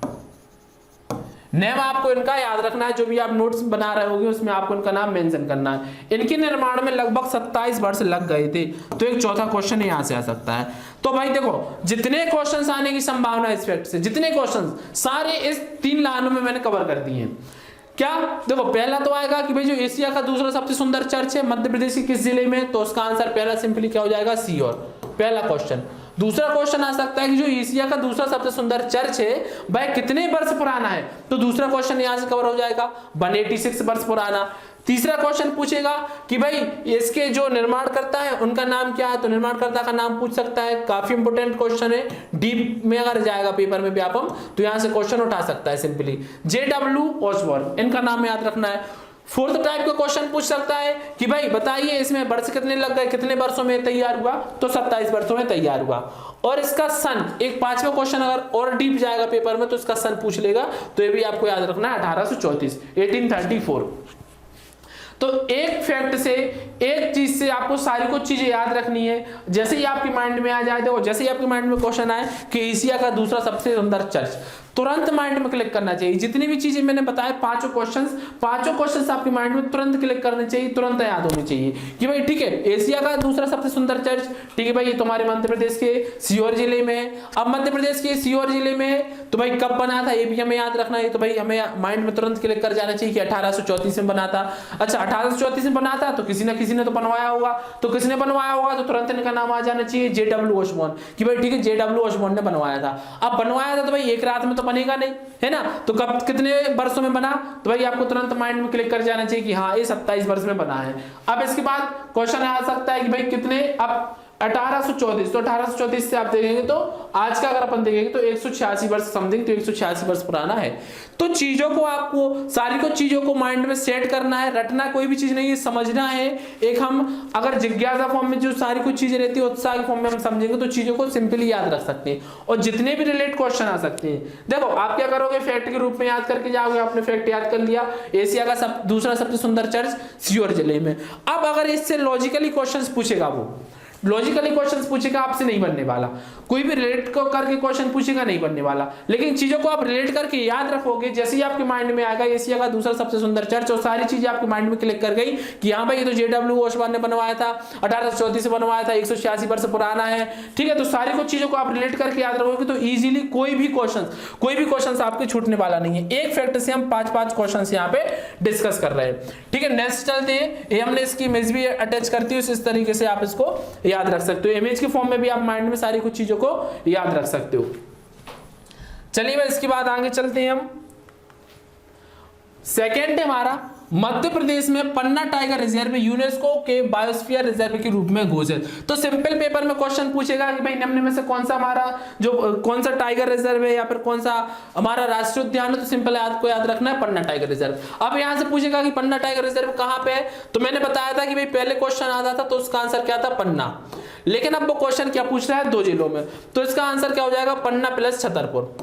Speaker 1: नेम आपको इनका याद रखना है। जो भी आप नोट्स बना रहे होगे उसमें आपको इनका नाम मेंशन करना है। इनके निर्माण में लगभग 27 वर्ष लग गए थे। तो एक चौथा क्वेश्चन यहां से आ सकता है। तो भाई देखो, जितने क्वेश्चंस आने की संभावना है इस फैक्ट से, जितने क्वेश्चंस सारे इस 3 लाइनों में मैंने कवर कर दिए हैं। क्या देखो, पहला तो आएगा कि भाई जो एशिया का दूसरा सबसे सुंदर चर्च है मध्य प्रदेश के किस जिले में, तो उसका आंसर पहला सिंपली क्या हो जाएगा, सीहोर, पहला क्वेश्चन। दूसरा क्वेश्चन आ सकता है कि जो एशिया का दूसरा सबसे सुंदर चर्च है वह कितने वर्ष पुराना है, तो दूसरा क्वेश्चन यहां से कवर हो जाएगा, 186 वर्ष पुराना। तीसरा क्वेश्चन पूछेगा कि भाई इसके जो निर्माण करता है उनका नाम क्या है, तो निर्माणकर्ता का नाम पूछ सकता है। काफी इंपोर्टेंट क्वेश्चन है, डीप में अगर जाएगा पेपर में व्यापम तो यहां से क्वेश्चन उठा सकता है सिंपली। जेडब्ल्यू ऑसबॉर्न, इनका नाम याद रखना है। फोर्थ टाइप का क्वेश्चन पूछ सकता है कि भाई बताइए इसमें वर्ष कितने लग गए, कितने वर्षों में तैयार हुआ, तो 27 वर्षों में तैयार हुआ। और इसका सन, एक 5वां क्वेश्चन अगर और डीप जाएगा पेपर में तो इसका सन पूछ लेगा, तो ये भी आपको याद रखना है 1834, 1834। तो एक फैक्ट से, एक चीज से आपको सारी कुछ चीजें याद रखनी है। जैसे ही आपके माइंड में आ जाए, देखो जैसे ही आपके माइंड में क्वेश्चन आए कि एशिया का दूसरा सबसे सुंदर चर्च, तुरंत माइंड में क्लिक करना चाहिए। जितनी भी चीजें मैंने बताए, पांचों क्वेश्चंस आपके माइंड में तुरंत क्लिक करने चाहिए, तुरंत याद होनी चाहिए कि भाई ठीक है, एशिया का दूसरा सबसे सुंदर चर्च, ठीक है भाई, ये तुम्हारे मध्य प्रदेश के सीहोर जिले में है। अब मध्य प्रदेश के सीहोर जिले में है तो भाई कब बना था ये भी हमें याद रखना है। तो भाई हमें माइंड में तुरंत क्लिक कर जाना चाहिए कि 1834 में बना था। अच्छा, 1834 में बना था तो किसी ना किसी ने तो बनवाया होगा, तो किसने बनवाया होगा, तो तुरंत इनका नाम आ जाना चाहिए, जेडब्ल्यू ऑसबॉर्न, कि भाई ठीक है जेडब्ल्यू ऑसबॉर्न ने बनवाया था। अब बनवाया था तो भाई एक रात में तो बनेगा नहीं, है ना, तो कब कितने वर्षों में बना, तो भाई आपको तुरंत माइंड में क्लिक कर जाना चाहिए कि हाँ ये 27 वर्ष में बना है। अब इसके बाद क्वेश्चन आ सकता है कि भाई कितने, अब 1834, तो 1834 से आप देखेंगे तो आज का अगर अपन देखेंगे तो 186 वर्ष समथिंग, तो 186 वर्ष पुराना है। तो चीजों को आपको, सारी को चीजों को माइंड में सेट करना है, रटना कोई भी चीज नहीं है, समझना है। एक हम अगर जिज्ञासा फॉर्म में जो सारी कुछ चीजें रहती है, उत्साह के फॉर्म में हम समझेंगे तो चीजों को सिंपली याद रख सकते हैं। और जितने भी रिलेट क्वेश्चन आ सकते हैं, देखो आप क्या करोगे, फैक्ट के रूप में याद करके जाओगे। आपने फैक्ट याद कर लिया, एशिया का दूसरा सबसे सुंदर चर्च सीहोर जिले में। अब अगर इससे लॉजिकली क्वेश्चन पूछेगा, वो लॉजिकली क्वेश्चंस पूछेगा, आपसे नहीं बनने वाला। कोई भी रिलेट करके क्वेश्चन पूछेगा, नहीं बनने वाला। लेकिन चीजों को आप रिलेट करके याद रखोगे, जैसे ही आपके माइंड में आएगा एशिया का दूसरा सबसे सुंदर चर्च, और सारी चीजें आपके माइंड में क्लिक कर गई कि हाँ भाई ये तो जेडब्ल्यू ऑसबॉर्न ने बनवाया था, 1834 से बनवाया था, 186 वर्ष पुराना है, ठीक है। तो सारी कुछ चीजों को आप रिलेट करके याद रखोगे तो इजीली कोई भी क्वेश्चन आपके छूटने वाला नहीं है। एक फैक्ट से हम 5 क्वेश्चन यहाँ पे डिस्कस कर रहे हैं, ठीक है। नेक्स्ट चलते हैं, ये हमने इसकी इमेज भी अटैच करती है, इस तरीके से आप इसको याद रख सकते हो। इमेज के फॉर्म में भी आप माइंड में सारी कुछ चीजों को याद रख सकते हो। चलिए भाई इसके बाद आगे चलते हैं हम। सेकेंड है हमारा, मध्य प्रदेश में पन्ना टाइगर रिजर्व यूनेस्को के बायोस्फीयर रिजर्व के रूप में घोषित। तो सिंपल पेपर में क्वेश्चन पूछेगा कि भाई निम्न में से कौन सा हमारा कौन सा टाइगर रिजर्व है या फिर कौन सा हमारा राष्ट्रीय उद्यान है, तो सिंपल आपको याद रखना है पन्ना टाइगर रिजर्व। अब यहां से पूछेगा कि पन्ना टाइगर रिजर्व कहां पे है, तो मैंने बताया था कि भाई पहले क्वेश्चन आता था तो उसका आंसर क्या था, पन्ना। लेकिन अब वो क्वेश्चन क्या पूछ रहा है, 2 जिलों में, तो इसका आंसर क्या हो जाएगा, पन्ना प्लस छतरपुर।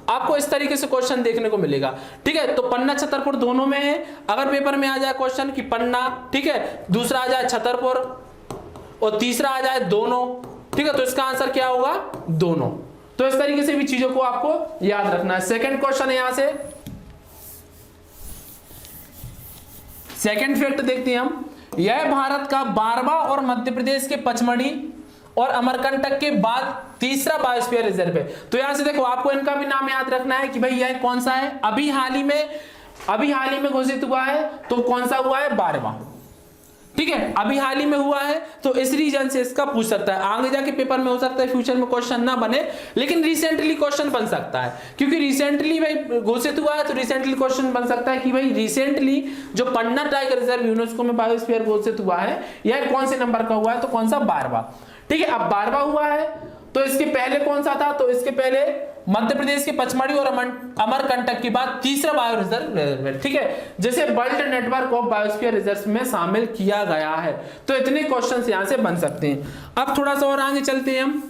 Speaker 1: आपको इस तरीके से क्वेश्चन देखने को मिलेगा, ठीक है। तो पन्ना छतरपुर दोनों में है। अगर पेपर में आ जाए क्वेश्चन कि पन्ना, ठीक है, दूसरा आ जाए छतरपुर और तीसरा आ जाए दोनों, ठीक है, तो इसका आंसर क्या होगा, दोनों। तो इस तरीके से भी चीजों को आपको याद रखना है। सेकंड क्वेश्चन है यहां से, सेकंड फैक्ट देखते हैं हम। यह भारत का 12वां और मध्य प्रदेश के पचमढ़ी और अमरकंटक के बाद तीसरा बायोस्फीयर रिजर्व है। तो यहां से देखो आपको इनका भी नाम याद रखना है कि भाई यह कौन सा है, अभी हाल ही में घोषित हुआ है, तो कौन सा हुआ है, 12वां, ठीक है, अभी हाल ही में हुआ है। तो इस रीजन से इसका पूछ सकता है। आगे जाके पेपर में हो सकता है फ्यूचर में क्वेश्चन ना बने, लेकिन रिसेंटली क्वेश्चन बन सकता है, क्योंकि रिसेंटली भाई घोषित हुआ है, तो रिसेंटली क्वेश्चन बन सकता है कि भाई रिसेंटली जो पन्ना टाइगर रिजर्व यूनेस्को में बायोस्फीयर घोषित हुआ है, यह कौन से नंबर का हुआ है, तो कौन सा, 12वां, ठीक है। अब 12वां हुआ है तो इसके पहले कौन सा था, तो इसके पहले मध्य प्रदेश के पचमढ़ी और अमरकंटक के बाद तीसरा बायो रिजर्व, ठीक है, जैसे world network of biosphere reserve में शामिल किया गया है। तो इतने क्वेश्चंस यहां से बन सकते हैं। अब थोड़ा सा और आगे चलते हैं हम।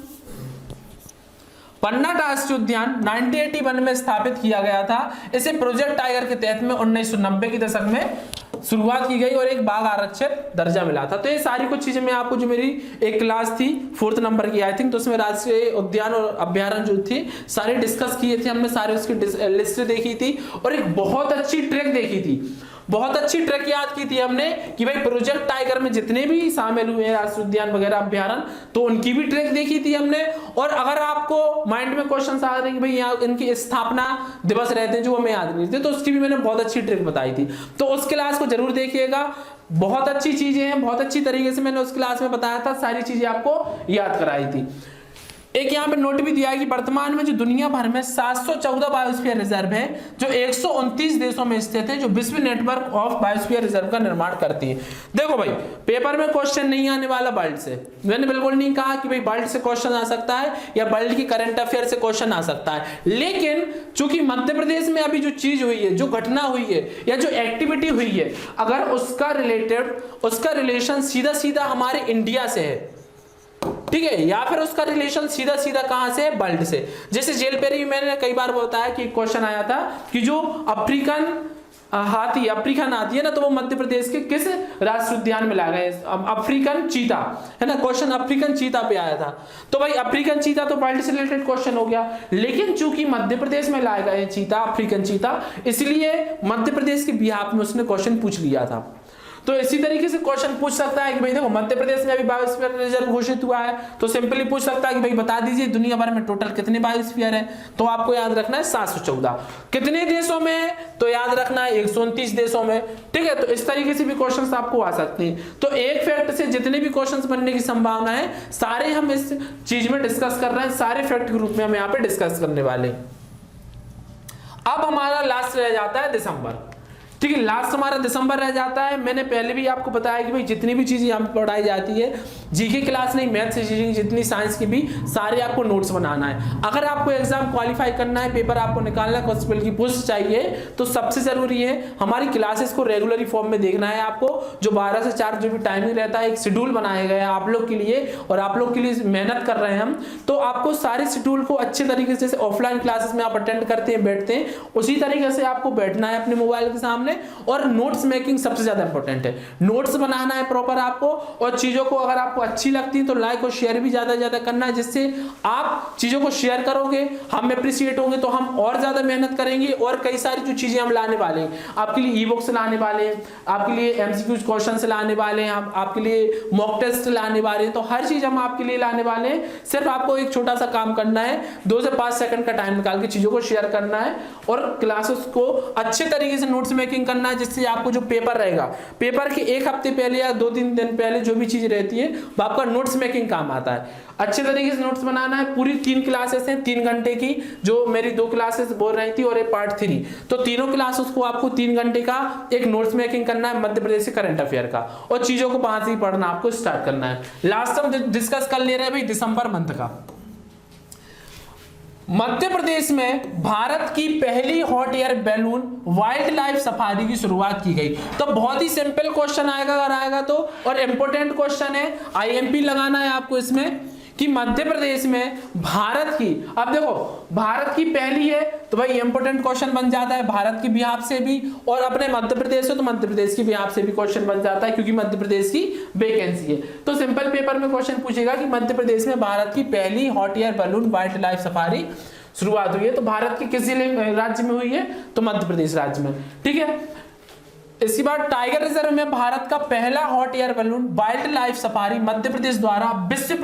Speaker 1: पन्ना राष्ट्रीय उद्यान 1981 में स्थापित किया गया था। इसे प्रोजेक्ट टाइगर के तहत में 1990 के दशक में शुरुआत की गई और एक बाघ आरक्षित दर्जा मिला था। तो ये सारी कुछ चीजें मैं आपको, जो मेरी एक क्लास थी 4th नंबर की आई थिंक, तो उसमें राष्ट्रीय उद्यान और अभ्यारण्य जो थी सारे डिस्कस किए थे हमने, सारे उसकी लिस्ट देखी थी और एक बहुत अच्छी ट्रिक देखी थी, बहुत अच्छी ट्रिक याद की थी हमने कि भाई प्रोजेक्ट टाइगर में जितने भी शामिल हुए हैं राष्ट्रीय उद्यान वगैरह अभ्यारण्य, तो उनकी भी ट्रिक देखी थी हमने। और अगर आपको माइंड में क्वेश्चन आ रहे हैं कि भाई यहाँ इनकी स्थापना दिवस रहते हैं जो हमें याद नहीं थे, तो उसकी भी मैंने बहुत अच्छी ट्रिक बताई थी, तो उस क्लास को जरूर देखिएगा। बहुत अच्छी चीजें हैं, बहुत अच्छी तरीके से मैंने उस क्लास में बताया था, सारी चीजें आपको याद कराई थी। एक यहाँ पे नोट भी दिया है कि वर्तमान में जो दुनिया भर में 714 बायोस्फीयर रिजर्व है जो 129 देशों में स्थित है, जो विश्व नेटवर्क ऑफ बायोस्फीयर रिजर्व का निर्माण करती है। देखो भाई, पेपर में क्वेश्चन नहीं आने वाला वर्ल्ड से, मैंने बिल्कुल नहीं कहा कि भाई वर्ल्ड से क्वेश्चन आ सकता है या वर्ल्ड की करंट अफेयर से क्वेश्चन आ सकता है, लेकिन चूंकि मध्य प्रदेश में अभी जो चीज हुई है, जो घटना हुई है या जो एक्टिविटी हुई है, अगर उसका रिलेशन सीधा सीधा हमारे इंडिया से है, ठीक है, या फिर उसका रिलेशन सीधा सीधा कहां से है, वर्ल्ड से। जैसे जेल पेरी मैंने कई बार बताया कि क्वेश्चन आया था कि जो अफ्रीकन हाथी है ना, तो वो मध्य प्रदेश के किस राष्ट्रीय उद्यान में लाए गए, अफ्रीकन चीता है ना, क्वेश्चन अफ्रीकन चीता पे आया था। तो भाई अफ्रीकन चीता तो वर्ल्ड से रिलेटेड क्वेश्चन हो गया, लेकिन चूंकि मध्य प्रदेश में लाए गए चीता, अफ्रीकन चीता, इसलिए मध्य प्रदेश के बिहाफ में उसने क्वेश्चन पूछ लिया था। तो इसी तरीके से क्वेश्चन पूछ सकता है कि भाई देखो मध्य प्रदेश में अभी बायोस्फीयर रिजर्व घोषित हुआ है, तो सिंपली पूछ सकता है कि भाई बता दीजिए दुनिया भर में टोटल कितने बायोस्फीयर है, तो आपको याद रखना है 714। कितने देशों में है, तो याद रखना है 129 देशों में, ठीक है। तो इस तरीके से भी क्वेश्चंस आपको आ सकते हैं। तो एक फैक्ट से जितने भी क्वेश्चंस बनने की संभावना है, सारे हम इस चीज में डिस्कस कर रहे हैं, सारे फैक्ट के रूप में हम यहाँ पे डिस्कस करने वाले। अब हमारा लास्ट रह जाता है दिसंबर, ठीक है, लास्ट हमारा दिसंबर रह जाता है। मैंने पहले भी आपको बताया कि भाई जितनी भी चीजें यहाँ पे पढ़ाई जाती है, जीके क्लास नहीं, मैथ्स रीजनिंग जितनी साइंस की भी, सारे आपको नोट्स बनाना है। अगर आपको एग्जाम क्वालिफाई करना है, पेपर आपको निकालना है, कॉन्स्टेबल की पोस्ट चाहिए, तो सबसे जरूरी है हमारी क्लासेस को रेगुलर फॉर्म में देखना है आपको। जो 12 से 4 जो भी टाइमिंग रहता है, एक शेड्यूल बनाया गया है आप लोग के लिए, और आप लोग के लिए मेहनत कर रहे हैं हम, तो आपको सारे शेड्यूल को अच्छे तरीके से, ऑफलाइन क्लासेस में आप अटेंड करते हैं, बैठते हैं, उसी तरीके से आपको बैठना है अपने मोबाइल के सामने। और नोट्स मेकिंग सबसे ज्यादा इंपॉर्टेंट है, नोट्स बनाना है प्रॉपर आपको, और चीजों को अगर आपको अच्छी लगती है तो लाइक और शेयर भी ज्यादा ज्यादा करना है, जिससे आप चीजों को शेयर करोगे, हम अप्रिशिएट होंगे, तो हम और ज्यादा मेहनत करेंगे। और कई सारी जो चीजें हम लाने वाले हैं आपके लिए, ई बुक्स लाने वाले हैं आपके लिए, एमसीक्यू क्वेश्चन लाने वाले हैं, आपके लिए मॉक टेस्ट लाने वाले हैं, तो हर चीज हम आपके लिए लाने वाले हैं। सिर्फ आपको एक छोटा सा काम करना है, 2 से 5 सेकंड का टाइम निकाल के चीजों को शेयर करना है और क्लासेस को अच्छे तरीके से नोट्स मेकिंग करना है, जिससे आपको जो पेपर रहेगा, पेपर के 1 हफ्ते पहले या 2-3 दिन पहले जो भी चीज रहती है वो आपका नोट्स मेकिंग काम आता है। अच्छे तरीके से नोट्स बनाना है। पूरी 3 क्लासेस हैं, 3 घंटे की, जो मेरी 2 क्लासेस बोल रही थी और एक पार्ट 3, तो तीनों क्लासेस को आपको 3 घंटे का एक नोट्स मेकिंग करना है मध्य प्रदेश के करंट अफेयर का, और चीजों को वहां से ही पढ़ना आपको स्टार्ट करना है। लास्ट हम डिस्कस कर ले रहे हैं भाई दिसंबर मंथ का। मध्य प्रदेश में भारत की पहली hot air balloon wildlife safari की शुरुआत की गई। तो बहुत ही सिंपल क्वेश्चन आएगा अगर आएगा तो, और इंपॉर्टेंट क्वेश्चन है, आईएमपी लगाना है आपको इसमें कि मध्य प्रदेश में भारत की, अब देखो भारत की पहली है तो भाई इंपॉर्टेंट क्वेश्चन बन जाता है भारत की बिहाफ से भी, और अपने मध्य प्रदेश है तो मध्य प्रदेश की बिहाफ से भी क्वेश्चन बन जाता है, क्योंकि मध्य प्रदेश की वैकेंसी है। तो सिंपल पेपर में क्वेश्चन पूछेगा कि मध्य प्रदेश में भारत की पहली hot air balloon wildlife safari शुरुआत हुई है, तो भारत के किस जिले राज्य में हुई है, तो मध्य प्रदेश राज्य में, ठीक है। इसके बाद टाइगर रिजर्व में भारत का पहला hot air balloon wildlife safari Madhya Pradesh द्वारा विश्व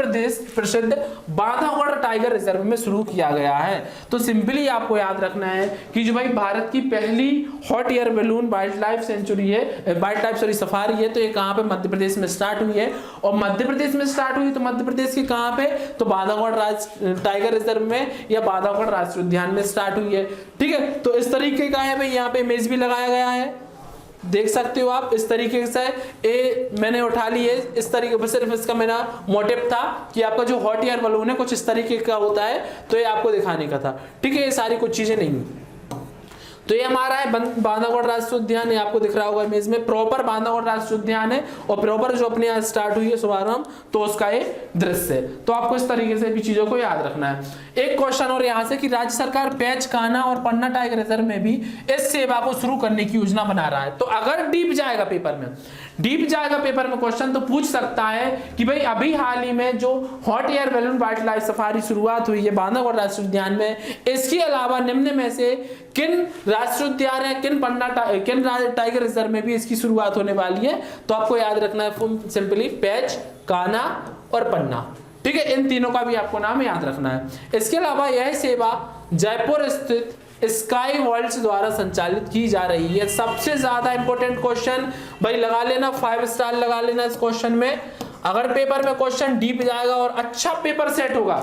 Speaker 1: प्रसिद्ध बांधवगढ़ टाइगर रिजर्व में शुरू किया गया है। तो सिंपली आपको याद रखना है कि जो भाई भारत की पहली hot air balloon wildlife safari है, तो ये कहां पे, मध्य प्रदेश में स्टार्ट हुई है। और मध्य प्रदेश में स्टार्ट हुई तो मध्य प्रदेश के कहां पे, तो बांधवगढ़ टाइगर रिजर्व में या बांधवगढ़ राष्ट्रीय उद्यान में स्टार्ट हुई है, ठीक है। तो इस तरीके का है भाई, यहाँ पे इमेज भी लगाया गया है, देख सकते हो आप इस तरीके से। ए मैंने उठा ली है इस तरीके पर, सिर्फ इसका मेरा मोटिव था कि आपका जो हॉट एयर बलून है कुछ इस तरीके का होता है, तो ये आपको दिखाने का था, ठीक है। ये सारी कुछ चीजें नहीं। तो ये हमारा है बांधवगढ़ राष्ट्रीय उद्यान, ये आपको दिख रहा होगा इमेज में, प्रॉपर बांधवगढ़ राष्ट्रीय उद्यान है और प्रॉपर जो अपने यहाँ स्टार्ट हुई है शुभारंभ, तो उसका ये दृश्य है। तो आपको इस तरीके से भी चीजों को याद रखना है। एक क्वेश्चन और यहाँ से कि राज्य सरकार पेंच, कान्हा और पन्ना टाइगर रिजर्व में भी इस सेवा को शुरू करने की योजना बना रहा है। तो अगर डीप जाएगा पेपर में, क्वेश्चन तो पूछ सकता है कि भाई अभी हाल ही में जो hot air balloon wildlife safari शुरुआत हुई है बांधवगढ़ राष्ट्रीय उद्यान में, इसके अलावा निम्न में से किन राष्ट्रीय उद्यान है, किन टाइगर रिजर्व में भी इसकी शुरुआत होने वाली है। तो आपको याद रखना है सिंपली पेंच, कान्हा और पन्ना, ठीक है, इन तीनों का भी आपको नाम याद रखना है। इसके अलावा यह सेवा जयपुर स्थित स्काई वर्ल्ड्स द्वारा संचालित की जा रही है। सबसे ज्यादा इंपॉर्टेंट क्वेश्चन भाई लगा लेना, 5 स्टार लगा लेना इस क्वेश्चन में। अगर पेपर में क्वेश्चन डीप जाएगा और अच्छा पेपर सेट होगा,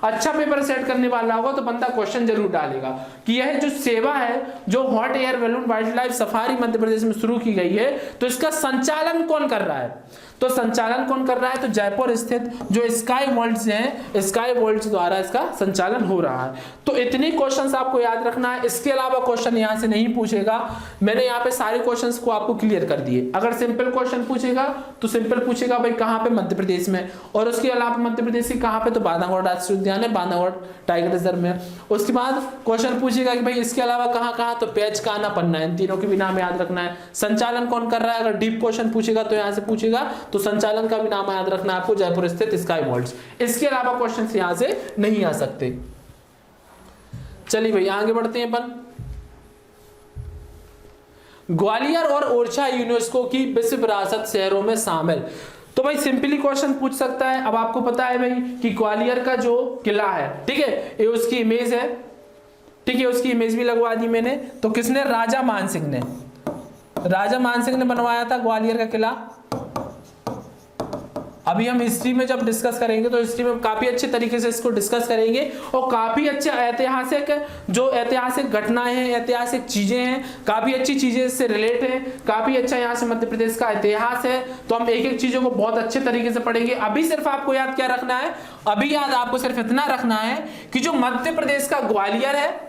Speaker 1: अच्छा पेपर सेट करने वाला होगा, तो बंदा क्वेश्चन जरूर डालेगा कि यह जो सेवा है, जो hot air balloon wildlife safari Madhya Pradesh में शुरू की गई है, तो इसका संचालन कौन कर रहा है। तो संचालन कौन कर रहा है, तो जयपुर स्थित जो स्काई वर्ल्ड्स हैं, स्काई वर्ल्ड्स द्वारा इसका संचालन हो रहा है। तो इतने क्वेश्चंस आपको याद रखना है। इसके अलावा क्वेश्चन यहां से नहीं पूछेगा, मैंने यहाँ पे सारे क्वेश्चंस को आपको क्लियर कर दिए। अगर सिंपल क्वेश्चन पूछेगा तो सिंपल पूछेगा भाई कहाँ पे, मध्य प्रदेश में, और उसके अलावा मध्य प्रदेश की कहाँ पे, तो बांधवगढ़ राष्ट्रीय उद्यान है, बांधवगढ़ टाइगर रिजर्व में। उसके बाद क्वेश्चन पूछेगा कि भाई इसके अलावा कहाँ कहाँ, तो पेंच, कान्हा, पन्ना, इन तीनों के भी नाम याद रखना है। संचालन कौन कर रहा है, अगर डीप क्वेश्चन पूछेगा तो यहाँ से पूछेगा, तो संचालन का भी नाम याद रखना है आपको, जयपुर स्थित स्काई वर्ल्ड्स। इसके अलावा क्वेश्चंस यहां से नहीं आ सकते। चलिए भाई आगे बढ़ते हैं अपन। ग्वालियर और ओरछा यूनेस्को की विश्व विरासत शहरों में शामिल। तो भाई सिंपली क्वेश्चन पूछ सकता है। अब आपको पता है भाई कि ग्वालियर का जो किला है, ठीक है, ये उसकी इमेज है, ठीक है, उसकी इमेज भी लगवा दी मैंने। तो किसने, राजा मानसिंह ने, राजा मानसिंह ने बनवाया था ग्वालियर का किला। अभी हम हिस्ट्री में जब डिस्कस करेंगे तो हिस्ट्री में काफी अच्छे तरीके से इसको डिस्कस करेंगे और काफी अच्छे ऐतिहासिक जो ऐतिहासिक घटनाएं हैं, ऐतिहासिक चीजें हैं, काफी अच्छी चीजें इससे रिलेट है, काफी अच्छा यहाँ से मध्य प्रदेश का इतिहास है। तो हम एक एक चीजों को बहुत अच्छे तरीके से पढ़ेंगे। अभी सिर्फ आपको याद क्या रखना है, अभी याद आपको सिर्फ इतना रखना है कि जो मध्य प्रदेश का ग्वालियर है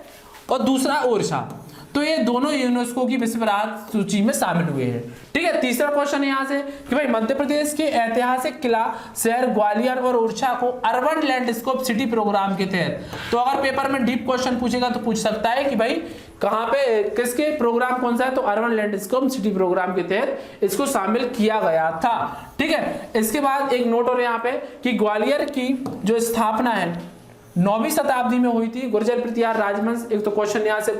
Speaker 1: और दूसरा ओरछा, तो ये दोनों यूनेस्को की विश्व विरासत सूची में शामिल हुए हैं। ठीक है, तीसरा क्वेश्चन यहां से कि भाई मध्य प्रदेश के ऐतिहासिक किला शहर ग्वालियर और ओरछा को अर्बन लैंडस्केप सिटी प्रोग्राम के तहत, तो अगर पेपर में डीप क्वेश्चन पूछेगा तो पूछ सकता है कि भाई कहां पे, किसके प्रोग्राम कौन सा है, तो अर्बन लैंडस्केप सिटी प्रोग्राम के तहत इसको शामिल किया गया था। ठीक है, इसके बाद एक नोट और यहाँ पे कि ग्वालियर की जो स्थापना है 9वीं शताब्दी में हुई थी। गुर्जर प्रतिहार राजवंश, एक तो क्वेश्चन यहाँ से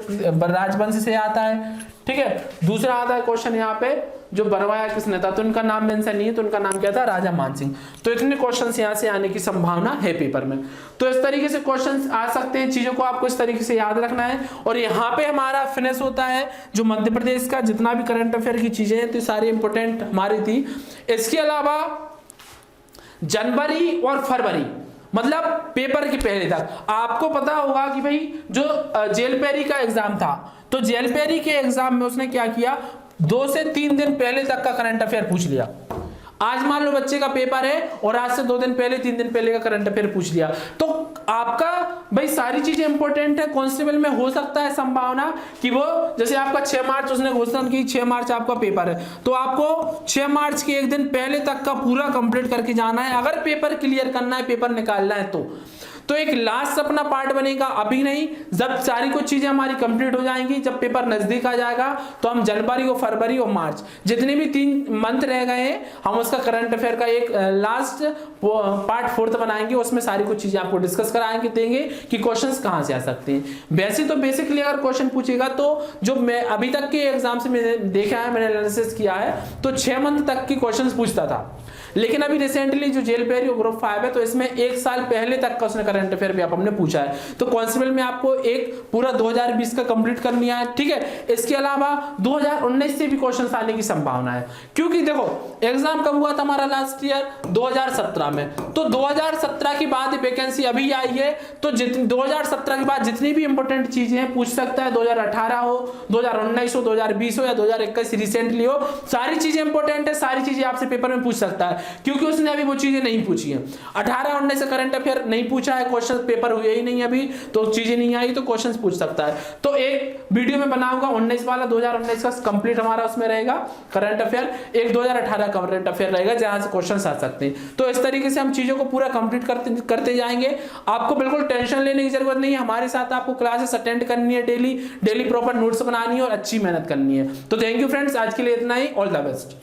Speaker 1: राजवंश से आता है, ठीक है। दूसरा आता है क्वेश्चन यहाँ पे जो बनवाया किसने था, तो उनका नाम मेंशन नहीं है, तो उनका नाम क्या था, राजा मानसिंह। तो इतने क्वेश्चंस यहाँ से आने की संभावना है पेपर में। तो इस तरीके से क्वेश्चंस आ सकते हैं, चीजों को आपको इस तरीके से याद रखना है। और यहाँ पे हमारा फिनिश होता है जो मध्य प्रदेश का जितना भी करंट अफेयर की चीजें हैं, तो सारी इंपोर्टेंट हमारी थी। इसके अलावा जनवरी और फरवरी, मतलब पेपर के पहले तक आपको पता होगा कि भाई जो जेल पेरी का एग्जाम था, तो जेल पेरी के एग्जाम में उसने क्या किया, 2 से 3 दिन पहले तक का करंट अफेयर पूछ लिया। आज मान लो बच्चे का पेपर है और आज से 2 दिन पहले 3 दिन पहले का करंट अफेयर पूछ लिया, तो आपका भाई सारी चीजें इंपॉर्टेंट है। कांस्टेबल में हो सकता है संभावना कि वो जैसे आपका 6 मार्च उसने घोषणा की, 6 मार्च आपका पेपर है, तो आपको 6 मार्च के एक दिन पहले तक का पूरा कंप्लीट करके जाना है अगर पेपर क्लियर करना है, पेपर निकालना है तो एक लास्ट अपना पार्ट बनेगा। अभी नहीं, जब सारी कुछ चीजें हमारी कंप्लीट हो जाएंगी, जब पेपर नजदीक आ जाएगा, तो हम जनवरी और फरवरी और मार्च जितने भी 3 मंथ रह गए हैं, हम उसका करंट अफेयर का एक लास्ट पार्ट 4th बनाएंगे। उसमें सारी कुछ चीजें आपको डिस्कस कराएंगे, देंगे कि क्वेश्चंस कहां से आ सकते हैं। वैसे तो बेसिकली अगर क्वेश्चन पूछेगा तो जो मैं अभी तक के एग्जाम से मैंने देखा है, मैंने एनालिसिस किया है, तो 6 मंथ तक की क्वेश्चन पूछता था। लेकिन अभी रिसेंटली जो जेल पेरी और ग्रुप 5 है, तो इसमें 1 साल पहले तक का उसने करंट अफेयर भी हमने पूछा है। तो कांस्टेबल में आपको एक पूरा 2020 का कंप्लीट करनी है, ठीक है। इसके अलावा 2019 से भी क्वेश्चंस आने की संभावना है, क्योंकि देखो एग्जाम कब हुआ था हमारा लास्ट ईयर 2017 में, तो 2017 की बाद वैकेंसी अभी आई है, तो 2017 के बाद जितनी भी इंपॉर्टेंट चीजें हैं पूछ सकता है। 2018 हो, 2019 हो, 2020 हो या 2021 रिसेंटली हो, सारी चीजें इंपॉर्टेंट है, सारी चीजें आपसे पेपर में पूछ सकता है। क्योंकि उसने अभी वो चीजें नहीं पूछी है। 18-19 से करंट अफेयर नहीं पूछा है, क्वेश्चन पेपर हुए ही नहीं अभी, तो चीजें नहीं आई तो क्वेश्चन पूछ सकता है। तो एक वीडियो में बनाऊंगा 19 वाला, 2019 का कंप्लीट हमारा उसमें रहेगा करंट अफेयर, एक 2018 करंट अफेयर रहेगा जहां से क्वेश्चन आ सकते हैं। तो इस तरीके से हम चीजों को पूरा कंप्लीट करते जाएंगे। आपको बिल्कुल टेंशन लेने की जरूरत नहीं है, हमारे साथ आपको क्लासेस अटेंड करनी है, डेली प्रॉपर नोट्स बनानी है और अच्छी मेहनत करनी है। तो थैंक यू फ्रेंड्स, आज के लिए इतना ही, ऑल द बेस्ट।